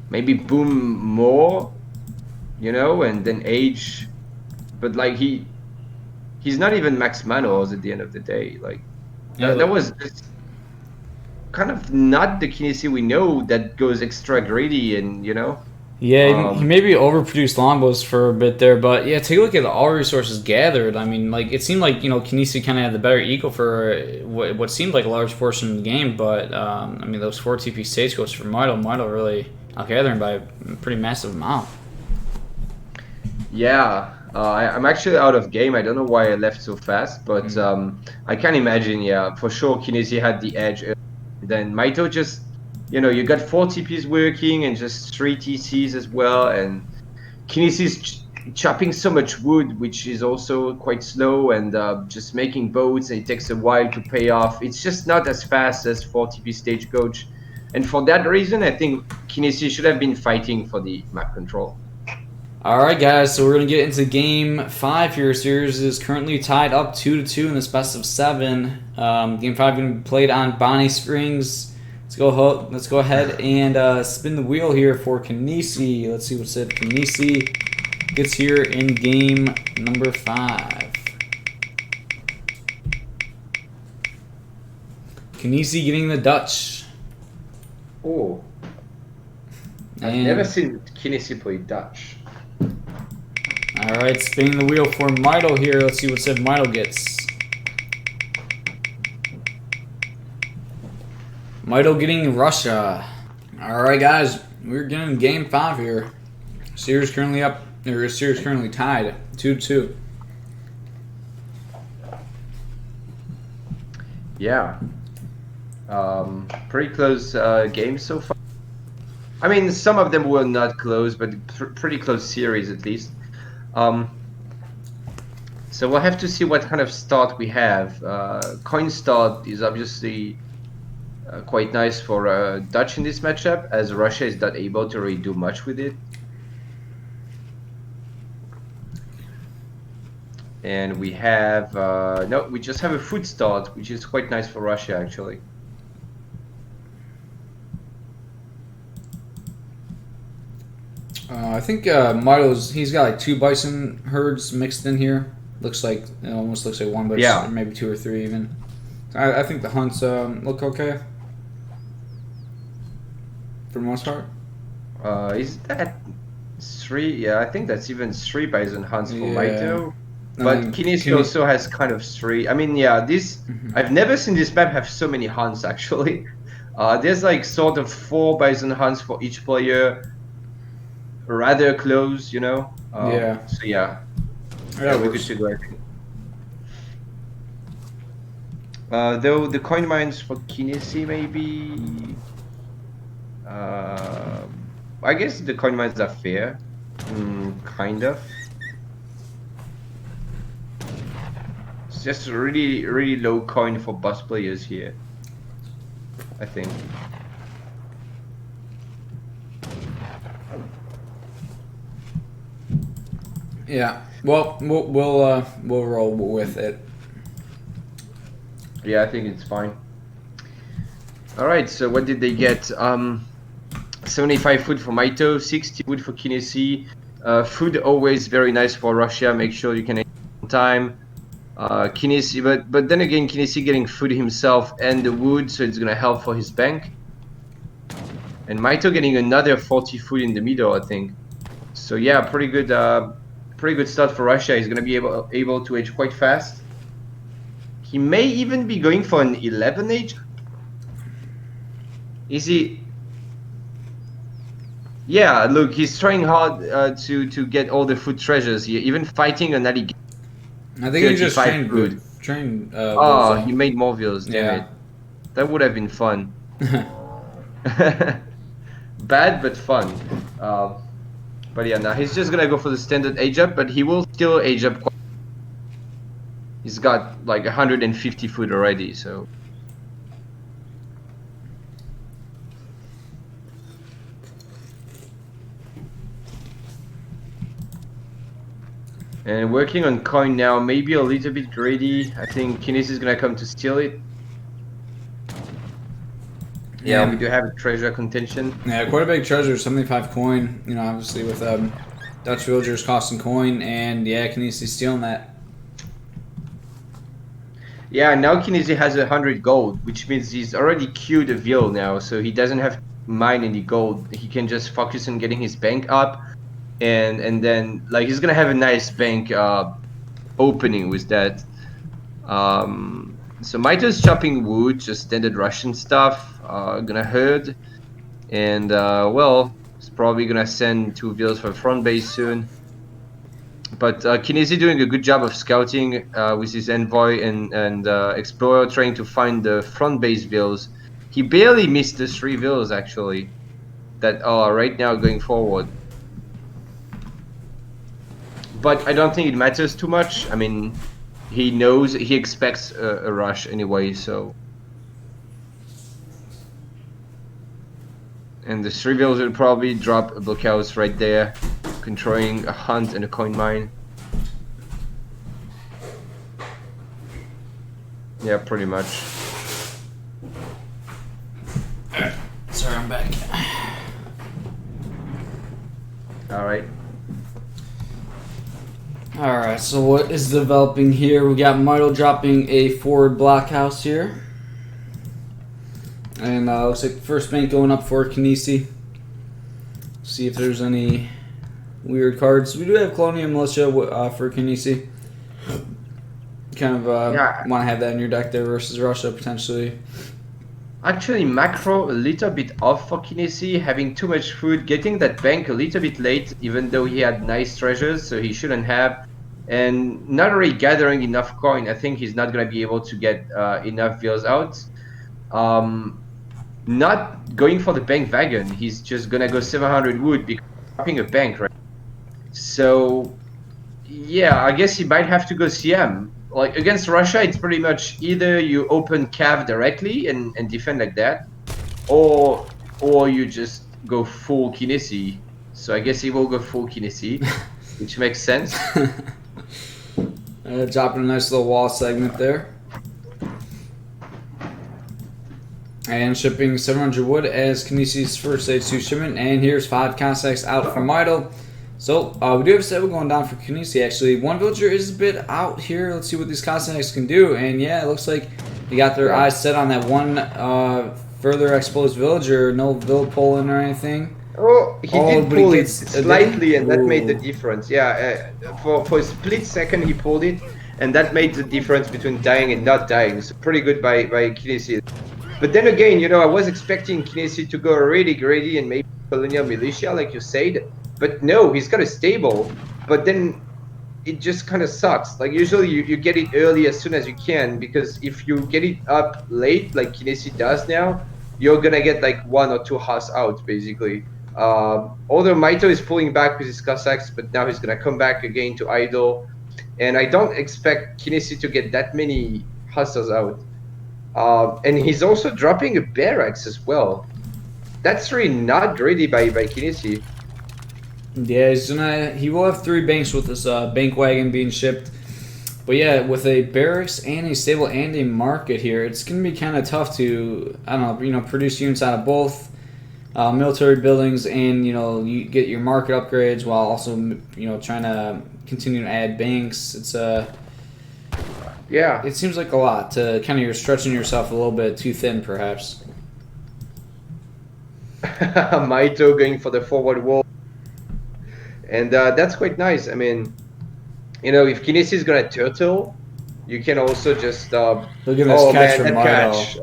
maybe boom more, you know, and then age. But like he's not even max manos at the end of the day. Like that was just kind of not the kynesie we know that goes extra greedy and, you know. Yeah, he maybe overproduced longbows for a bit there, but yeah, take a look at all resources gathered. I mean, like it seemed like, you know, kynesie kind of had the better eco for what seemed like a large portion of the game, but I mean, those 4 TP stagecoaches for Mitoe really outgathering by a pretty massive amount. Yeah, I'm actually out of game. I don't know why I left so fast, but I can imagine. Yeah, for sure, kynesie had the edge. Then Mitoe just, you know, you got 4 TPs working and just 3 TCs as well, and kynesie's chopping so much wood, which is also quite slow, and just making boats, and it takes a while to pay off. It's just not as fast as 4 TP stagecoach, and for that reason, I think kynesie should have been fighting for the map control. Alright guys, so we're going to get into game 5 here. Series is currently tied up 2-2 in this best of 7. Game 5 going to be played on Bonnie Springs. Let's go ahead and spin the wheel here for kynesie. Let's see what's it. kynesie gets here in game number 5. kynesie getting the Dutch. Oh, I've never seen kynesie play Dutch. Alright, spinning the wheel for Mitoe here. Let's see what civ Mitoe gets. Mitoe getting Russia. Alright guys, we're getting game 5 here. Series currently up, or series currently tied, 2-2. Yeah. Pretty close games so far. I mean, some of them were not close, but pretty close series at least. So we'll have to see what kind of start we have. Coin start is obviously quite nice for Dutch in this matchup, as Russia is not able to really do much with it. And we have, no, we just have a food start, which is quite nice for Russia actually. I think Mitoe's, he's got like 2 bison herds mixed in here. Looks like, it almost looks like one, but yeah, it's maybe 2 or 3 even. I think the hunts look okay. For the most part. Is that 3? Yeah, I think that's even 3 bison hunts for Mitoe. But kynesie also has kind of 3. I mean, yeah, this I've never seen this map have so many hunts actually. There's like sort of 4 bison hunts for each player. Rather close, you know. Yeah. So yeah. Yeah, we could go. Though the coin mines for kynesie maybe. I guess the coin mines are fair. Kind of. It's just a really low coin for boss players here, I think. Yeah. Well, we'll roll with it. Yeah, I think it's fine. All right. So what did they get? 75 food for Mitoe, 60 wood for kynesie. Food always very nice for Russia. Make sure you can eat on time. Kynesie, but then again, kynesie getting food himself and the wood, so it's gonna help for his bank. And Mitoe getting another 40 food in the middle, I think. So yeah, pretty good start for Russia. He's gonna be able to age quite fast. He may even be going for an 11 age. Is he? Yeah, look, he's trying hard to get all the food treasures here, even fighting an alligator. I think he just trained good. Oh, he made more views, damn it. That would have been fun. Bad, but fun. But yeah, now he's just gonna go for the standard age up, but he will still age up quite. He's got like 150 food already, so. And working on coin now, maybe a little bit greedy. I think kynesie is gonna come to steal it. Yeah, we do have a treasure contention. Yeah, quite a big treasure, 75 coin. You know, obviously with Dutch villagers costing coin, and yeah, kynesie stealing that. Yeah, now kynesie has 100 gold, which means he's already queued a vill now, so he doesn't have to mine any gold. He can just focus on getting his bank up, and then like he's gonna have a nice bank opening with that. So Mitoe's chopping wood, just standard Russian stuff. Gonna herd, and well, he's probably gonna send 2 vills for front base soon. But kynesie doing a good job of scouting with his envoy and explorer, trying to find the front base vills. He barely missed the 3 vills actually that are right now going forward. But I don't think it matters too much. I mean, he knows, he expects a rush anyway, so. And the 3 vills will probably drop a blockhouse right there, controlling a hunt and a coin mine. Yeah, pretty much. Sorry, I'm back. Alright. Alright, so what is developing here? We got Mitoe dropping a forward blockhouse here. And looks like the first bank going up for kynesie. See if there's any weird cards. We do have Colonial Militia for kynesie. Kind of Yeah. want to have that in your deck there versus Russia potentially. Actually, macro a little bit off for kynesie, having too much food, getting that bank a little bit late, even though he had nice treasures, so he shouldn't have, and not really gathering enough coin. I think he's not gonna be able to get enough vills out. Not going for the bank wagon. He's just gonna go 700 wood because he's dropping a bank, right? So yeah, I guess he might have to go CM. Like against Russia, it's pretty much either you open cav directly and defend like that, or you just go full kynesie. So I guess he will go full kynesie, which makes sense. Dropping a nice little wall segment there. And shipping 700 wood as kynesie's first stage 2 shipment. And here's 5 Cossacks out from Mitoe. So we do have 7 going down for kynesie actually. One villager is a bit out here. Let's see what these Cossacks can do. And yeah, it looks like they got their eyes set on that one further exposed villager. No vill pulling or anything. Oh, he did but he pull it gets- slightly, and that made the Ooh. difference. Yeah, for a split second he pulled it, and that made the difference between dying and not dying. So pretty good by kynesie. But then again, you know, I was expecting kynesie to go really greedy and maybe colonial militia, like you said. But no, he's got a stable. But then it just kind of sucks. Like usually you get it early as soon as you can, because if you get it up late, like kynesie does now, you're gonna get like 1 or 2 house out basically. Although Mitoe is pulling back with his Cossacks, but now he's gonna come back again to idle. And I don't expect kynesie to get that many hustles out. And he's also dropping a barracks as well. That's really not greedy by kynesie. Yeah, he will have 3 banks with this bank wagon being shipped. But yeah, with a barracks and a stable and a market here, it's gonna be kind of tough to produce units out of both military buildings, and you get your market upgrades while also trying to continue to add banks. It's Yeah. it seems like a lot to you're stretching yourself a little bit too thin perhaps. Mitoe going for the forward wall. And that's quite nice. I mean, if kynesie is gonna turtle, you can also just Look at this catch from Mitoe. catch.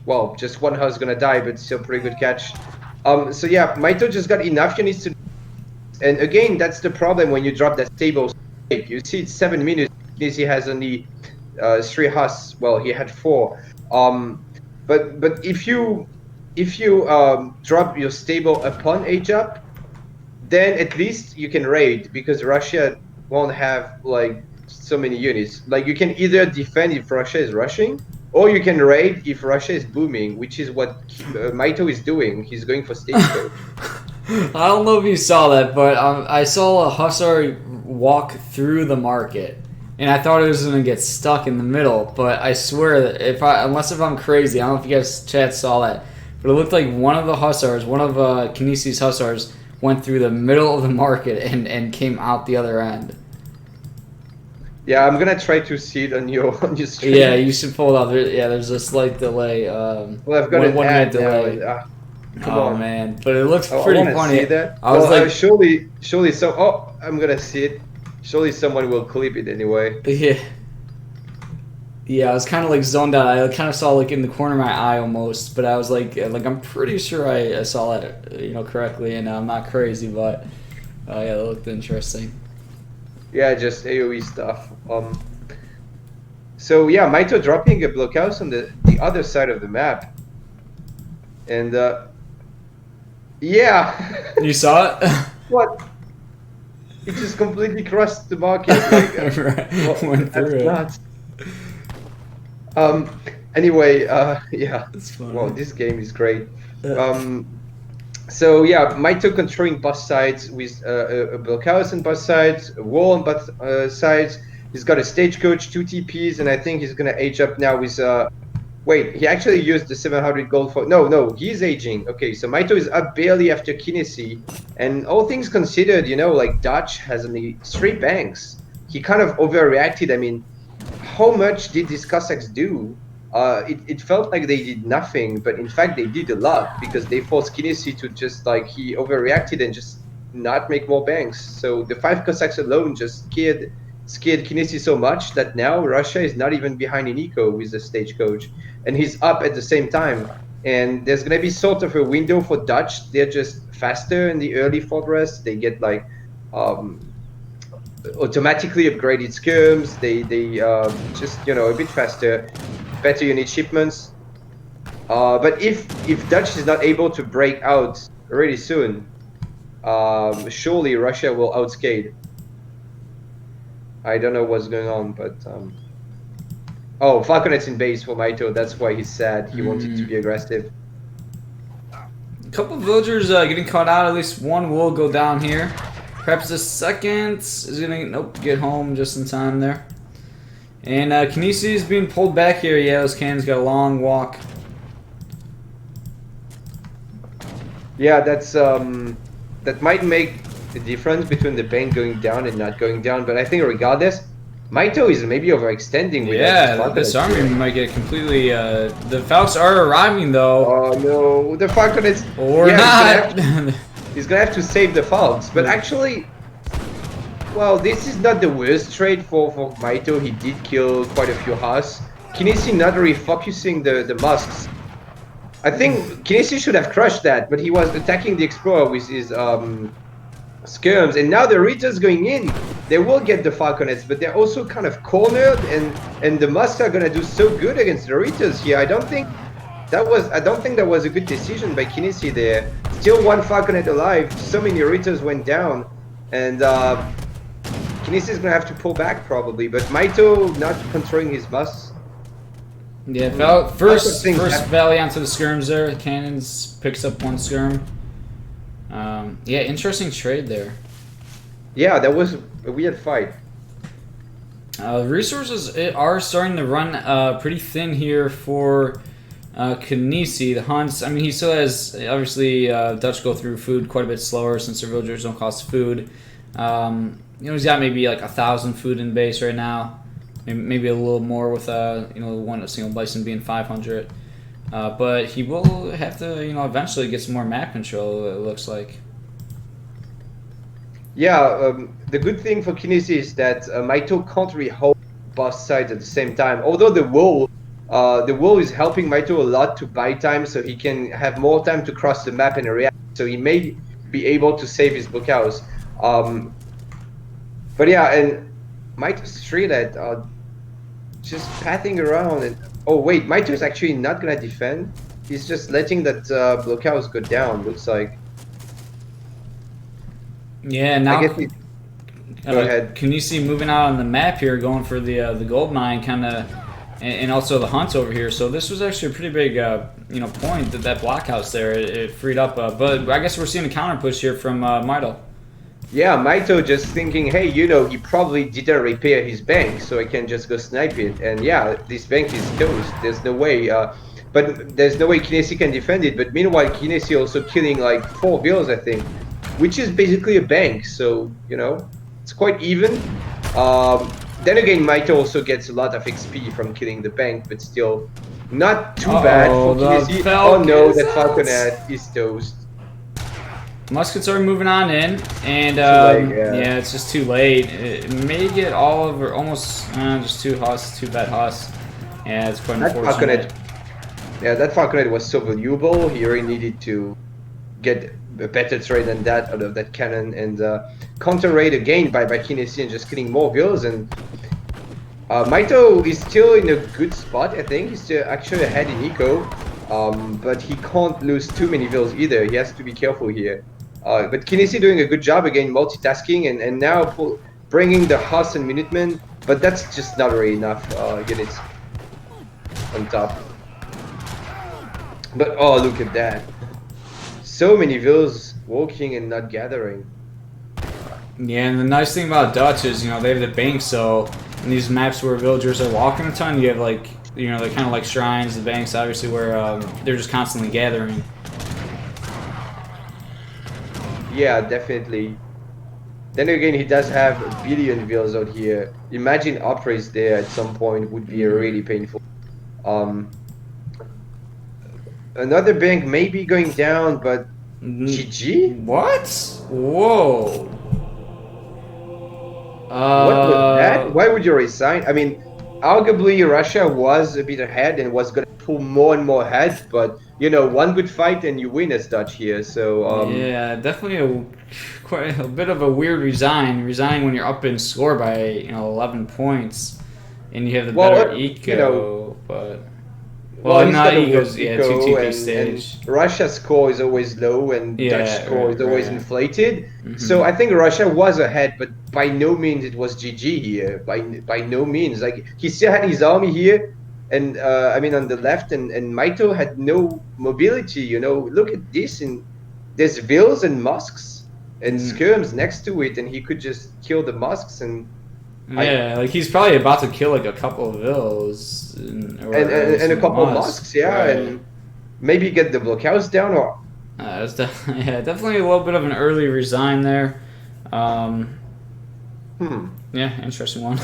Well, just one house gonna die, but still pretty good catch. So yeah, Mitoe just got enough units to. And again, that's the problem when you drop that stable. You see, it's 7 minutes. kynesie has only 3 husks. Well, he had 4. But if you drop your stable upon age up, then at least you can raid, because Russia won't have like so many units. Like you can either defend if Russia is rushing, or you can raid if Russia is booming, which is what Mitoe is doing. He's going for stagecoach. I don't know if you saw that, but I saw a hussar walk through the market, and I thought it was gonna get stuck in the middle. But I swear that unless I'm crazy, I don't know if you guys chat saw that, but it looked like one of the hussars, one of kynesie's hussars, went through the middle of the market and came out the other end. Yeah, I'm gonna try to see it on your stream. Yeah, you should pull it up. There's a slight delay. Well, I've got an 1 ad minute now. delay. Come Oh on. man, but it looks I pretty wanna funny. See that. I was like, surely so. Oh, I'm gonna see it. Surely someone will clip it anyway. yeah, I was kind of like zoned out. I kind of saw like in the corner of my eye almost, but I was like I'm pretty sure I saw that correctly, and I'm not crazy, but yeah, it looked interesting. Yeah, just AOE stuff. So yeah, Mitoe dropping a blockhouse on the other side of the map, and yeah. You saw it? What? It just completely crossed the market. Like, Right. Went through it. nuts. Anyway, yeah. It's funny. Well, this game is great. So yeah, Mitoe controlling both sides with a blockhouse on both sides, a wall on both sides. He's got a stagecoach, 2 TPs, and I think he's gonna age up now with. Wait, he actually used the 700 gold for. No, he's aging. Okay, so Mitoe is up barely after kynesie, and all things considered, like Dutch has only 3 banks. He kind of overreacted. I mean, how much did these Cossacks do? It felt like they did nothing, but in fact they did a lot, because they forced kynesie to just he overreacted and just not make more banks. So the 5 Cossacks alone just scared kynesie so much that now Russia is not even behind in eco with the stagecoach, and he's up at the same time. And there's gonna be sort of a window for Dutch. They're just faster in the early fortress. They get like automatically upgraded skirms. They just a bit faster, better unit shipments. But if Dutch is not able to break out really soon, surely Russia will outscale. I don't know what's going on, but oh, Falconet's in base for Mitoe. That's why he's sad. He wanted to be aggressive. A couple of villagers getting caught out. At least one will go down here. Perhaps the second is gonna get home just in time there. And kynesie is being pulled back here. Yeah, those cannons got a long walk. Yeah, that's that might make the difference between the bank going down and not going down. But I think regardless, Mitoe is maybe overextending with this army might get completely. The Falcons are arriving though. Oh no, the Falconets. Or not. He's gonna have to save the Falcons. But actually, well, this is not the worst trade for Mitoe. He did kill quite a few Haas. Kynesie not really focusing the Musks. I think kynesie should have crushed that, but he was attacking the Explorer with his skirms, and now the Ritters going in. They will get the Falconets, but they're also kind of cornered, and the Musks are gonna do so good against the Ritters here. I don't think that was a good decision by kynesie there. Still one Falconet alive. So many Ritters went down, and kynesie is gonna have to pull back probably. But Mitoe not controlling his Musks. Yeah, first valley onto the skirms there. The cannons picks up one skirm. Yeah, interesting trade there. Yeah, that was a weird fight. Resources are starting to run pretty thin here for kynesie. The Hunts, I mean, he still has, obviously, Dutch go through food quite a bit slower since their villagers don't cost food. He's got maybe like 1,000 food in base right now. Maybe a little more with a single bison being 500. But he will have to, eventually get some more map control, it looks like. Yeah, the good thing for kynesie is that Mitoe can't really hold both sides at the same time. Although the wall is helping Mitoe a lot to buy time, so he can have more time to cross the map and react. So he may be able to save his blockhouse. But yeah, and Mitoe's straight at just pathing around. And oh wait, Mitoe is actually not gonna defend. He's just letting that blockhouse go down. Looks like. Yeah, now go ahead. kynesie moving out on the map here, going for the gold mine, kind of, and also the Hunts over here. So this was actually a pretty big, point that blockhouse there. It freed up, but I guess we're seeing a counter push here from Mitoe. Yeah, Mitoe just thinking, hey, he probably didn't repair his bank, so I can just go snipe it. And yeah, this bank is toast. There's no way. But there's no way kynesie can defend it. But meanwhile, kynesie also killing like 4 bills, I think, which is basically a bank. So it's quite even. Then again, Mitoe also gets a lot of XP from killing the bank, but still not too bad for kynesie. Oh no, that Falconet is toast. Muskets are moving on in, and yeah, it's just too late. It may get all of, or almost, just 2 Haas, 2 bad Haas. Yeah, it's quite unfortunate. That Falconet was so valuable. He really needed to get a better trade than that out of that cannon, and counter raid again by kynesie and just killing more vills. And Mitoe is still in a good spot. I think he's still actually ahead in eco, but he can't lose too many vills either. He has to be careful here. But kynesie doing a good job again, multitasking, and now bringing the Haas and Minutemen, but that's just not really enough units on top. But oh, look at that. So many vills walking and not gathering. Yeah, and the nice thing about Dutch is, they have the bank, so in these maps where villagers are walking a ton, you have like, they're kind of like shrines, the banks, obviously, where they're just constantly gathering. Yeah, definitely. Then again, he does have a billion vills out here. Imagine upgrades there at some point would be really painful. Another bank may be going down, but GG? What? Whoa. What was that? Why would you resign? I mean, arguably Russia was a bit ahead and was going to pull more and more ahead, but you know, one good fight and you win as Dutch here. So Yeah, definitely quite a bit of a weird resigning when you're up in score by 11 points, and you have the better eco. You know, but he's not got a ecos. Yeah, two TP and stage. Russia's score is always low and Dutch score is always inflated. So I think Russia was ahead, but by no means it was GG here. By no means. Like he still had his army here, and I mean on the left, and Mitoe had no mobility. You know, look at this, and there's vills and mosques and skirms next to it, and he could just kill the mosques and. Yeah, like he's probably about to kill like a couple of vills and a couple of mosques, yeah, right. And maybe get the blockhouse down or. It's definitely a little bit of an early resign there. Yeah, interesting one.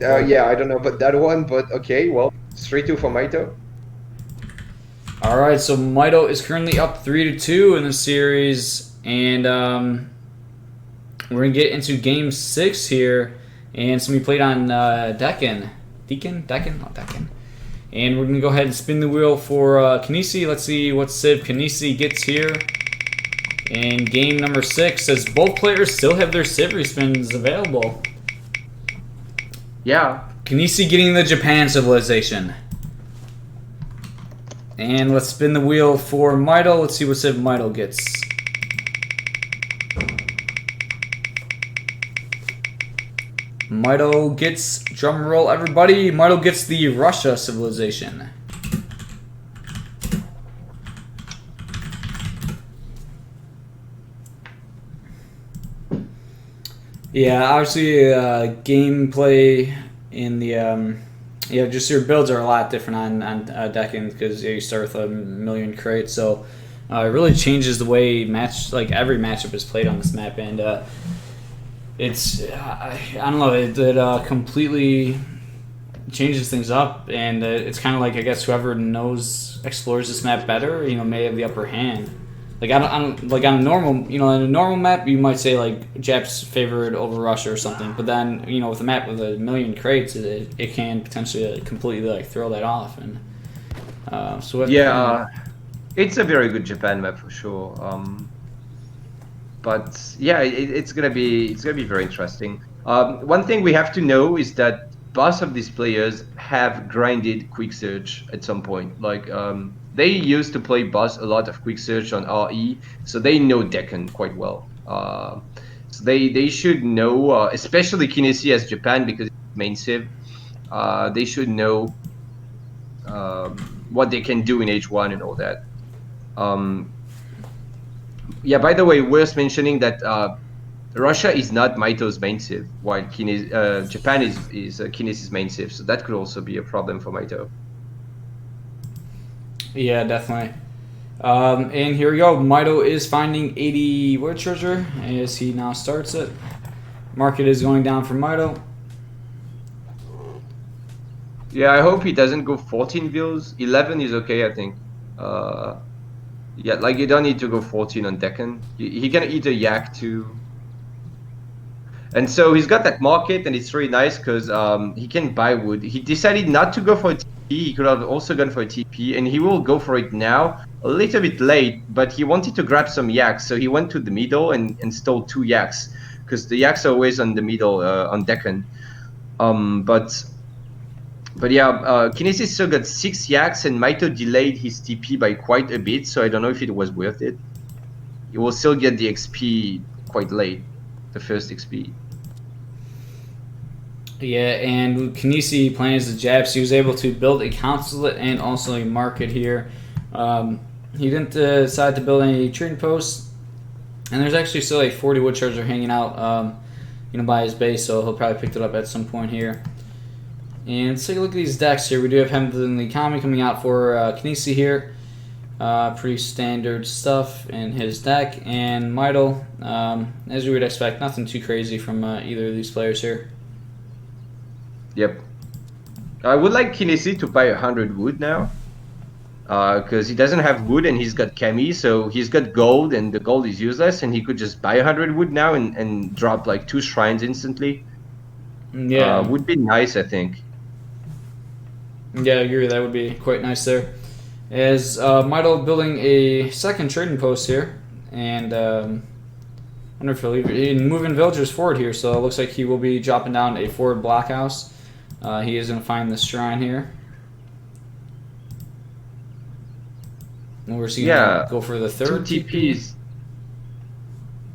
Yeah, I don't know about that one, but okay, well, 3-2 for Mitoe. All right, so Mitoe is currently up 3-2 in the series, and we're going to get into Game 6 here, and it's going to be played on Deccan. Deccan. And we're going to go ahead and spin the wheel for kynesie. Let's see what civ kynesie gets here. And game number 6 says both players still have their civ respins available. Yeah. kynesie getting the Japan civilization. And let's spin the wheel for Mitoe. Let's see what civ Mitoe gets. Mitoe gets, drum roll everybody, Mitoe gets the Russia civilization. Yeah, obviously gameplay in the, just your builds are a lot different on Deccan because you start with 1,000,000 crates, so it really changes the way every matchup is played on this map, and it's I don't know, it completely changes things up, and it's kind of like, I guess, whoever explores this map better, may have the upper hand. Like on a normal, in a normal map, you might say like Japs favored over Russia or something, but then with a map with 1,000,000 crates, it can potentially completely throw that off, and it's a very good Japan map for sure. But yeah, it's gonna be very interesting. One thing we have to know is that both of these players have grinded quick search at some point. Like they used to play boss a lot of quick search on RE, so they know Deccan quite well. So they should know, especially kynesie as Japan because it's main civ. They should know what they can do in H1 and all that. Yeah, by the way, worth mentioning that Russia is not Mitoe's main civ, while Japan is kynesie's main civ, so that could also be a problem for Mitoe. Yeah, definitely. And here we go. Mitoe is finding 80 wood treasure as he now starts it. Market is going down for Mitoe. Yeah, I hope he doesn't go 14 vills. 11 is okay, I think. Yeah, like you don't need to go 14 on Deccan. He can eat a yak too. And so he's got that market, and it's really nice because he can buy wood. He decided not to go for a TP. He could have also gone for a TP, and he will go for it now. A little bit late, but he wanted to grab some yaks, so he went to the middle and stole 2 yaks because the yaks are always on the middle on Deccan. But yeah, kynesie still got 6 yaks, and Mitoe delayed his TP by quite a bit, so I don't know if it was worth it. He will still get the XP quite late, the first XP. Yeah, and kynesie playing as the Japs, he was able to build a consulate and also a market here. He didn't decide to build any trading posts, and there's actually still like 40 wood treasure hanging out, by his base, so he'll probably pick it up at some point here. And let's take a look at these decks here. We do have him in the economy coming out for kynesie here. Pretty standard stuff in his deck. And Mitoe, as we would expect, nothing too crazy from either of these players here. Yep. I would like kynesie to buy 100 wood now. because he doesn't have wood and he's got chemi, so he's got gold and the gold is useless, and he could just buy 100 wood now and drop like 2 shrines instantly. Yeah. Would be nice, I think. Yeah, I agree. That would be quite nice there. As Mitoe building a second trading post here, and wonder if he's moving villagers forward here. So it looks like he will be dropping down a forward blockhouse. He is going to find the shrine here. And we're seeing him go for the third 2 TPs.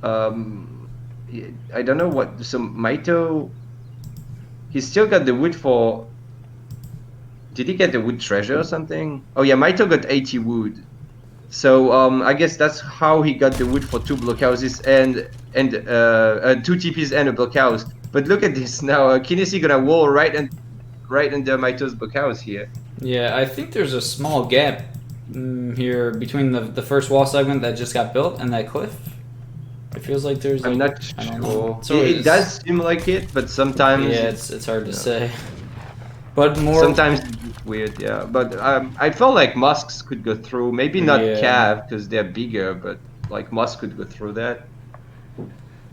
I don't know what. So Mitoe, he's still got the wood for. Did he get the wood treasure or something? Oh yeah, Mitoe got 80 wood. So I guess that's how he got the wood for 2 blockhouses and 2 TPs and a blockhouse. But look at this now. Kynesie gonna wall right under Mitoe's blockhouse here. Yeah, I think there's a small gap here between the first wall segment that just got built and that cliff. It feels like there's. I'm like, not I don't sure. know. So It does seem like it, but sometimes. Yeah, it's hard to say. But more. Sometimes it's weird, yeah. But I felt like musks could go through. Maybe not cav because they're bigger, but like musk could go through that.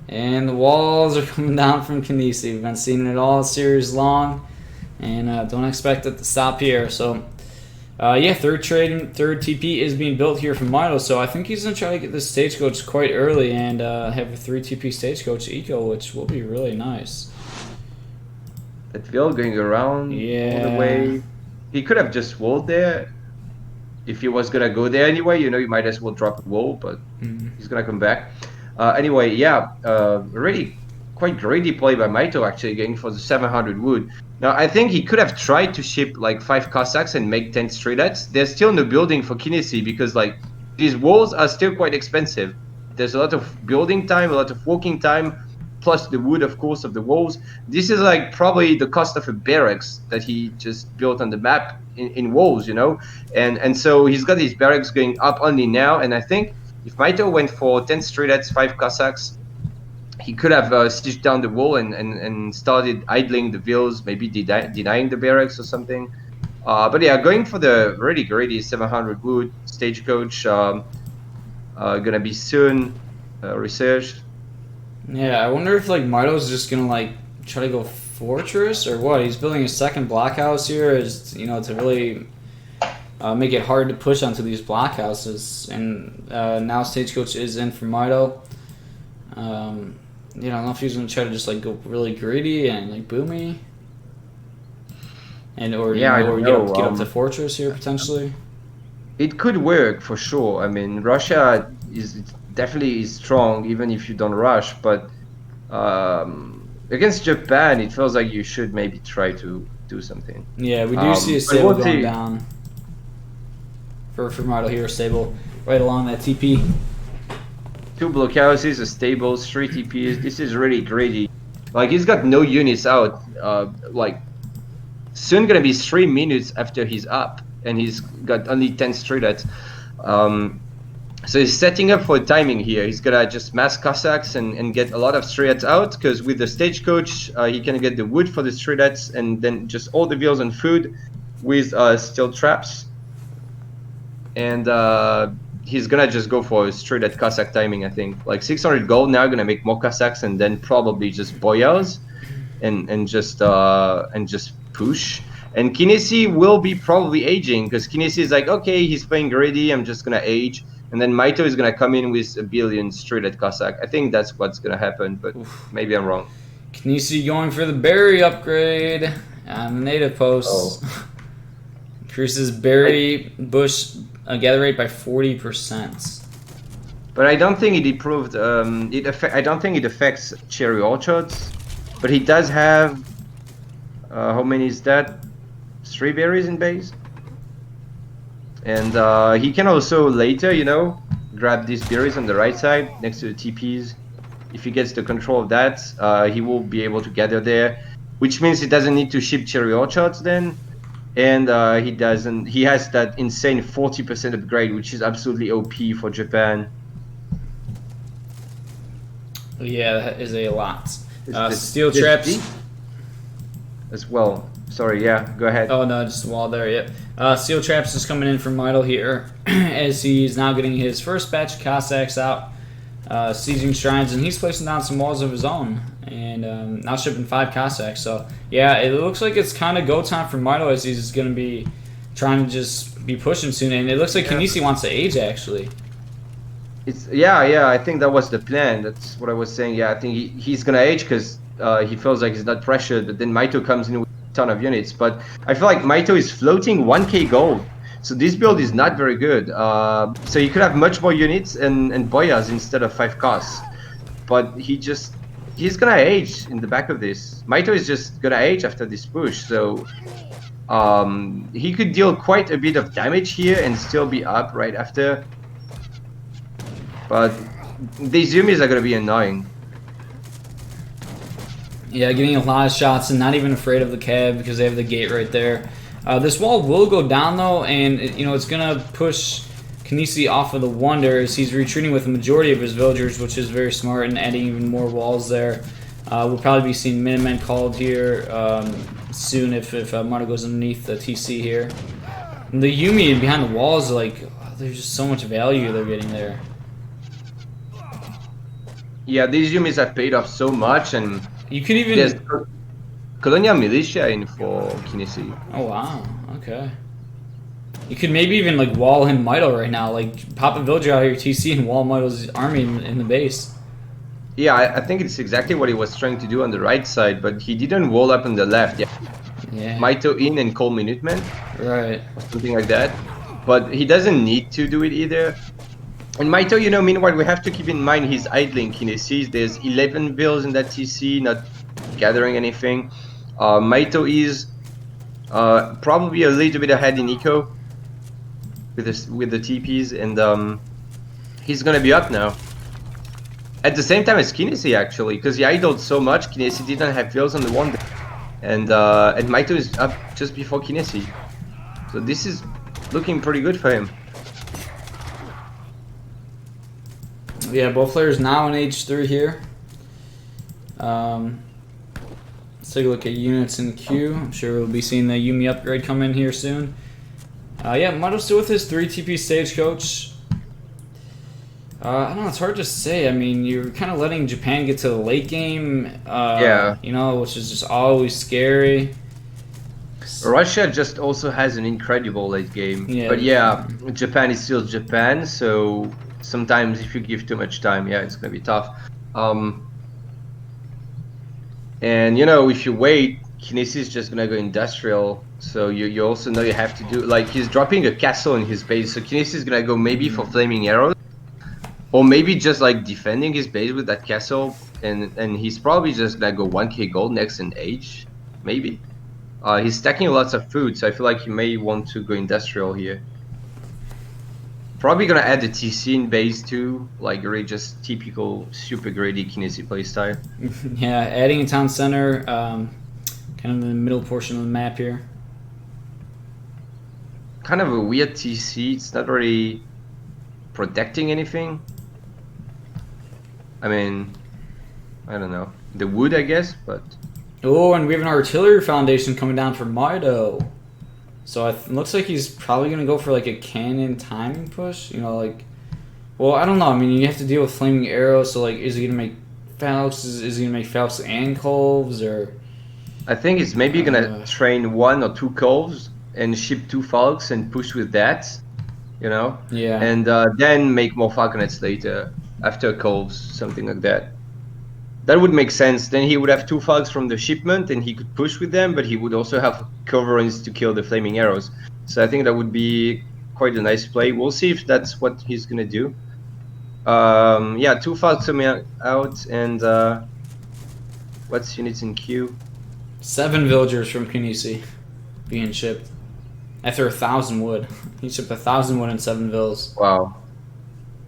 And the walls are coming down from Kynesie. We've been seeing it all series long, and don't expect it to stop here. So, yeah, third TP is being built here from Mitoe. So I think he's gonna try to get this stagecoach quite early and have a 3 TP stagecoach eco, which will be really nice. That Vil going around all the way. He could have just walled there. If he was gonna go there anyway, you know, you might as well drop a wall, but he's gonna come back. Anyway, yeah, really quite greedy play by Mitoe actually going for the 700 wood. Now I think he could have tried to ship like 5 Cossacks and make 10 streetlets. There's still no building for Kynesie because like these walls are still quite expensive. There's a lot of building time, a lot of walking time, plus the wood, of course, of the walls. This is like probably the cost of a barracks that he just built on the map in walls, you know? And so he's got his barracks going up only now, and I think if Mitoe went for 10 streetlets, 5 Cossacks, he could have stitched down the wall and started idling the vills, maybe denying the barracks or something. But yeah, going for the really greedy 700 wood stagecoach, gonna be soon researched. Yeah, I wonder if like Mitoe's just gonna like try to go fortress or what. He's building a second blockhouse here, is to really make it hard to push onto these blockhouses. And now stagecoach is in for Mitoe. I don't know if he's gonna try to just like go really greedy and like boomy, and or get up to fortress here potentially. It could work for sure. I mean, Russia is definitely strong even if you don't rush, but against Japan it feels like you should maybe try to do something. Yeah, we do see a stable going down for Mitoe here, stable right along that TP. 2 blockhouses, a stable, 3 TPs. This is really greedy. Like he's got no units out. Like soon gonna be 3 minutes after he's up, and he's got only 10 streetlets. So he's setting up for timing here. He's gonna just mass Cossacks and get a lot of streetlets out, because with the stagecoach he can get the wood for the streetlets and then just all the vills and food with steel traps. And he's gonna just go for a streetlet Cossack timing, I think. Like 600 gold now, gonna make more Cossacks and then probably just boyars and just push. And Kynesie will be probably aging, because Kynesie is like, okay, he's playing greedy, I'm just gonna age. And then Mitoe is gonna come in with a billion streetlet Cossack. I think that's what's gonna happen, but maybe I'm wrong. Kynesie going for the berry upgrade on the native posts. Increases berry bush gather rate by 40%. But I don't think it improved. I don't think it affects cherry orchards. But he does have. How many is that? 3 berries in base. And he can also later, grab these berries on the right side next to the TPs. If he gets the control of that, he will be able to gather there, which means he doesn't need to ship cherry orchards then. And he has that insane 40% upgrade, which is absolutely OP for Japan. Yeah, that is a lot. Steel traps as well. Sorry, yeah, go ahead. Oh no, just a wall there. Yep. Seal Traps is coming in from Mitoe here, as he's now getting his first batch of Cossacks out, sieging shrines, and he's placing down some walls of his own, and now shipping 5 Cossacks. So yeah, it looks like it's kind of go time for Mitoe, as he's going to be trying to just be pushing soon, and it looks like kynesie wants to age actually. Yeah, I think that was the plan. That's what I was saying. Yeah, I think he's gonna age because he feels like he's not pressured, but then Mitoe comes in with a ton of units. But I feel like Mitoe is floating 1k gold, so this build is not very good. So you could have much more units and boyas instead of 5 costs. But he's gonna age in the back of this. Mitoe is just gonna age after this push, so he could deal quite a bit of damage here and still be up right after. But these Yumis are gonna be annoying. Yeah, getting a lot of shots and not even afraid of the cab because they have the gate right there. This wall will go down though, and it's gonna push kynesie off of the Wonder as he's retreating with the majority of his villagers, which is very smart, and adding even more walls there. We'll probably be seeing Minutemen called here soon if Mitoe goes underneath the TC here. And the Yumi behind the walls, like, there's just so much value they're getting there. Yeah, these Yumis have paid off so much, and you could even... there's Colonial Militia in for kynesie. Oh wow, okay. You could maybe even like wall him Mitoe right now, like pop a villager out of your TC and wall Mitoe's army in the base. Yeah, I think it's exactly what he was trying to do on the right side, but he didn't wall up on the left. Yeah. Mitoe in and call Minutemen. Right. Or something like that. But he doesn't need to do it either. And Mitoe, meanwhile, we have to keep in mind he's idling kynesie. There's 11 bills in that TC, not gathering anything. Mitoe is probably a little bit ahead in eco with the TPs, and he's gonna be up now. At the same time as kynesie, actually, because he idled so much, kynesie didn't have bills on the Wonder, and Mitoe is up just before kynesie. So this is looking pretty good for him. Yeah, both players now in age 3 here. Let's take a look at units in queue. I'm sure we'll be seeing the Yumi upgrade come in here soon. Yeah, Mitoe still with his 3 TP Stagecoach. I don't know, it's hard to say. I mean, you're kind of letting Japan get to the late game, yeah. Which is just always scary. Russia just also has an incredible late game. Yeah. But yeah, Japan is still Japan, so sometimes if you give too much time, yeah, it's gonna be tough. And if you wait, kynesie is just gonna go industrial. So you also know you have to do, like, he's dropping a castle in his base, so kynesie is gonna go maybe for flaming arrows, or maybe just like defending his base with that castle, and he's probably just gonna go 1k gold next in age, maybe. He's stacking lots of food, so I feel like he may want to go industrial here. Probably gonna add the TC in base too, like really just typical super greedy kynesie playstyle. Yeah, adding a town center, kind of in the middle portion of the map here. Kind of a weird TC, it's not really protecting anything. I mean, I don't know. The wood, I guess, but... Oh, and we have an artillery foundation coming down for Mitoe. So it looks like he's probably going to go for like a cannon timing push. Well, I don't know. I mean, you have to deal with flaming arrows. So, like, is he going to make Falcons? Is he going to make Falcons and Colves? Or I think he's maybe going to train 1 or 2 Colves and ship 2 Falcons and push with that, Yeah. And then make more Falconets later after Colves, something like that. That would make sense. Then he would have 2 Falcons from the shipment and he could push with them, but he would also have coverings to kill the flaming arrows. So I think that would be quite a nice play. We'll see if that's what he's gonna do. Yeah, 2 Falcons coming out, and what's units in queue? 7 villagers from kynesie being shipped after 1,000 wood. He shipped 1,000 wood and 7 vills. Wow.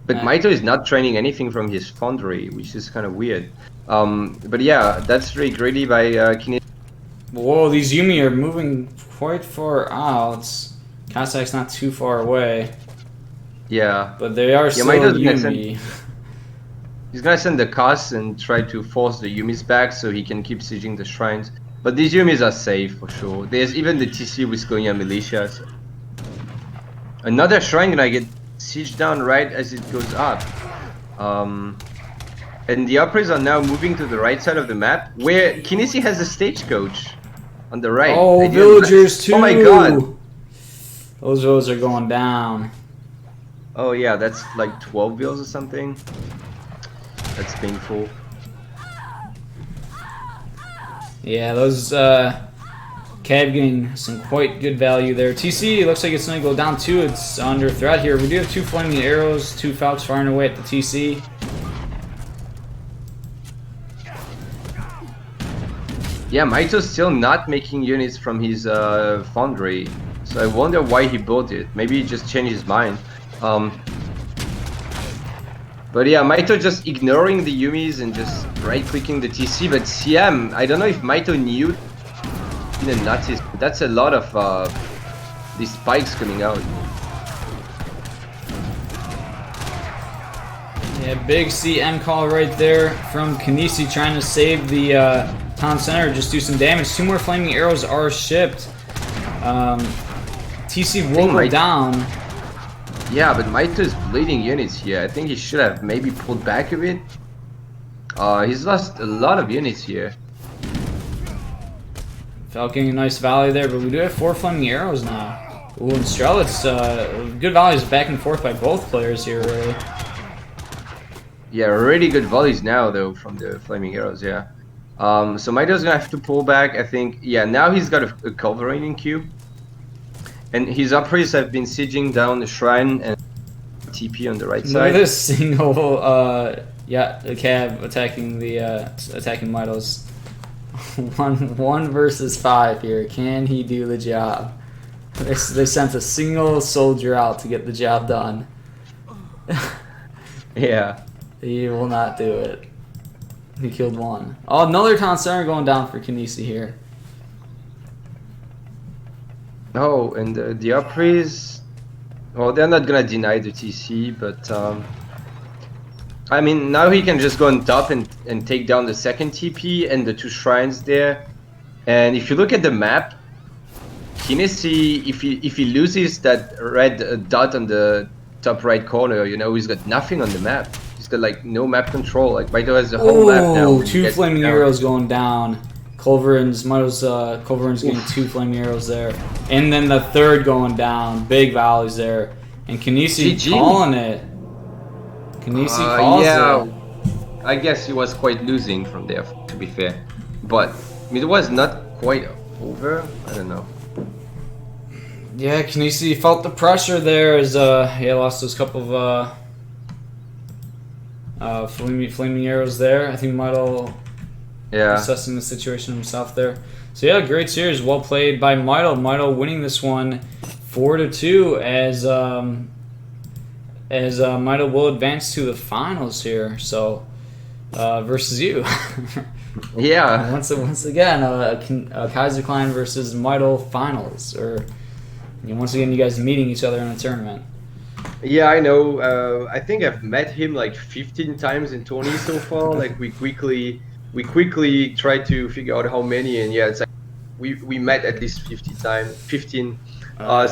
But Mitoe is not training anything from his foundry, which is kind of weird. But yeah, that's really greedy by kynesie. Whoa, these Yumi are moving quite far out. Cossacks not too far away. Yeah. But they are still Yumi. He's gonna send the costs and try to force the Yumis back so he can keep sieging the shrines. But these Yumis are safe for sure. There's even the TC with Konya Militia. So. Another shrine gonna get sieged down right as it goes up. And the Upris are now moving to the right side of the map, where Kynesie has a stagecoach on the right. Oh, villagers too! Oh my god! Those roads are going down. Oh yeah, that's like 12 bills or something. That's painful. Yeah, those Cav getting some quite good value there. TC looks like it's going to go down too. It's under threat here. We do have 2 flaming arrows, 2 Falcons firing away at the TC. Yeah, Mito's still not making units from his foundry. So I wonder why he built it. Maybe he just changed his mind. But yeah, Mito just ignoring the Yumis and just right-clicking the TC. But CM, I don't know if Mito knew the Nazis. But that's a lot of these spikes coming out. Yeah, big CM call right there from Kynesie trying to save the town center, just do some damage. 2 more flaming arrows are shipped. TC will go down. Yeah, but Mito's bleeding units here. I think he should have maybe pulled back a bit. He's lost a lot of units here. Falcon, a nice volley there, but we do have 4 flaming arrows now. Ooh, and Strelitz, good volleys back and forth by both players here, really. Yeah, really good volleys now, though, from the flaming arrows, yeah. So Mito's gonna have to pull back, I think. Yeah, now he's got a culverating queue. And his Upris have been sieging down the shrine and TP on the right side. Look at this single, yeah, the Cav attacking the, attacking Mito's. 1 versus 5 here. Can he do the job? They sent a single soldier out to get the job done. Yeah. He will not do it. He killed 1. Oh, another town center going down for Kynesie here. Oh, and the Upris, well, they're not gonna deny the TC, but I mean, now he can just go on top and take down the second TP and the 2 shrines there. And if you look at the map, Kynesie, if he loses that red dot on the top right corner, you know, he's got nothing on the map. He's got like no map control. Like Mito has the whole map now. Oh, 2 flaming arrows going down. Culverin's getting 2 flaming arrows there, and then the 3rd going down. Big volleys there, and Kynesie calling it. Kynesie calls it. I guess he was quite losing from there, to be fair, but it was not quite over. I don't know. Yeah, Kynesie felt the pressure there as he lost those couple of flaming arrows there. I think Mito. Yeah. Assessing the situation himself there. So yeah, great series, well played by Mito. Mito winning this one 4-2 as Mito will advance to the finals here. So versus you. Yeah. Once again, Kaiser Klein versus Mito finals, or once again you guys meeting each other in a tournament. Yeah, I know. I think I've met him like 15 times in tourney so far. Like we quickly tried to figure out how many, and yeah, it's like we met at least 15. So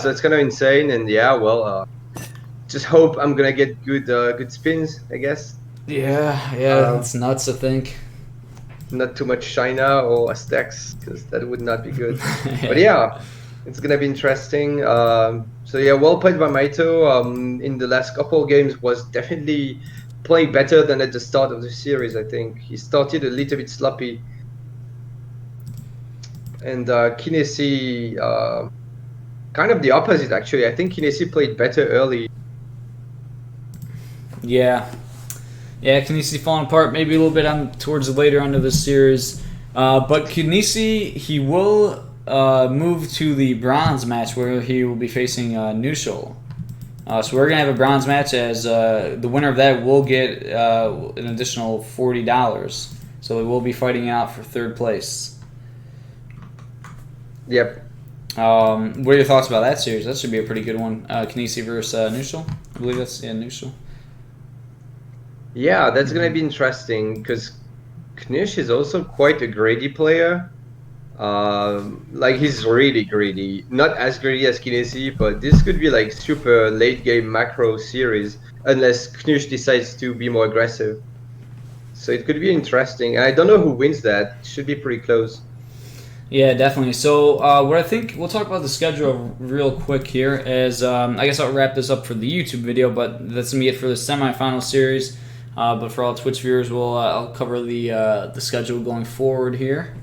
it's kind of insane, and yeah, well, just hope I'm gonna get good spins, I guess. Yeah, it's nuts to think. Not too much China or Aztecs, because that would not be good. But yeah, it's gonna be interesting. So yeah, well played by Mito. In the last couple of games was definitely playing better than at the start of the series. I think he started a little bit sloppy, and Kynesie kind of the opposite actually. I think Kynesie played better early. Yeah, Kynesie falling apart maybe a little bit towards the later end of the series, but Kynesie, he will move to the bronze match where he will be facing Nushul. So we're going to have a bronze match as the winner of that will get an additional $40. So they will be fighting out for 3rd place. Yep. What are your thoughts about that series? That should be a pretty good one. Kynesie versus Nushul. I believe that's Nushul. Yeah, that's going to be interesting because Knish is also quite a greedy player. Like he's really greedy. Not as greedy as kynesie, but this could be like super late game macro series unless Knush decides to be more aggressive. So it could be interesting. I don't know who wins that. It should be pretty close. Yeah, definitely. So what I think, we'll talk about the schedule real quick here, is I guess I'll wrap this up for the YouTube video, but that's going to be it for the semifinal series. But for all Twitch viewers, I'll cover the schedule going forward here.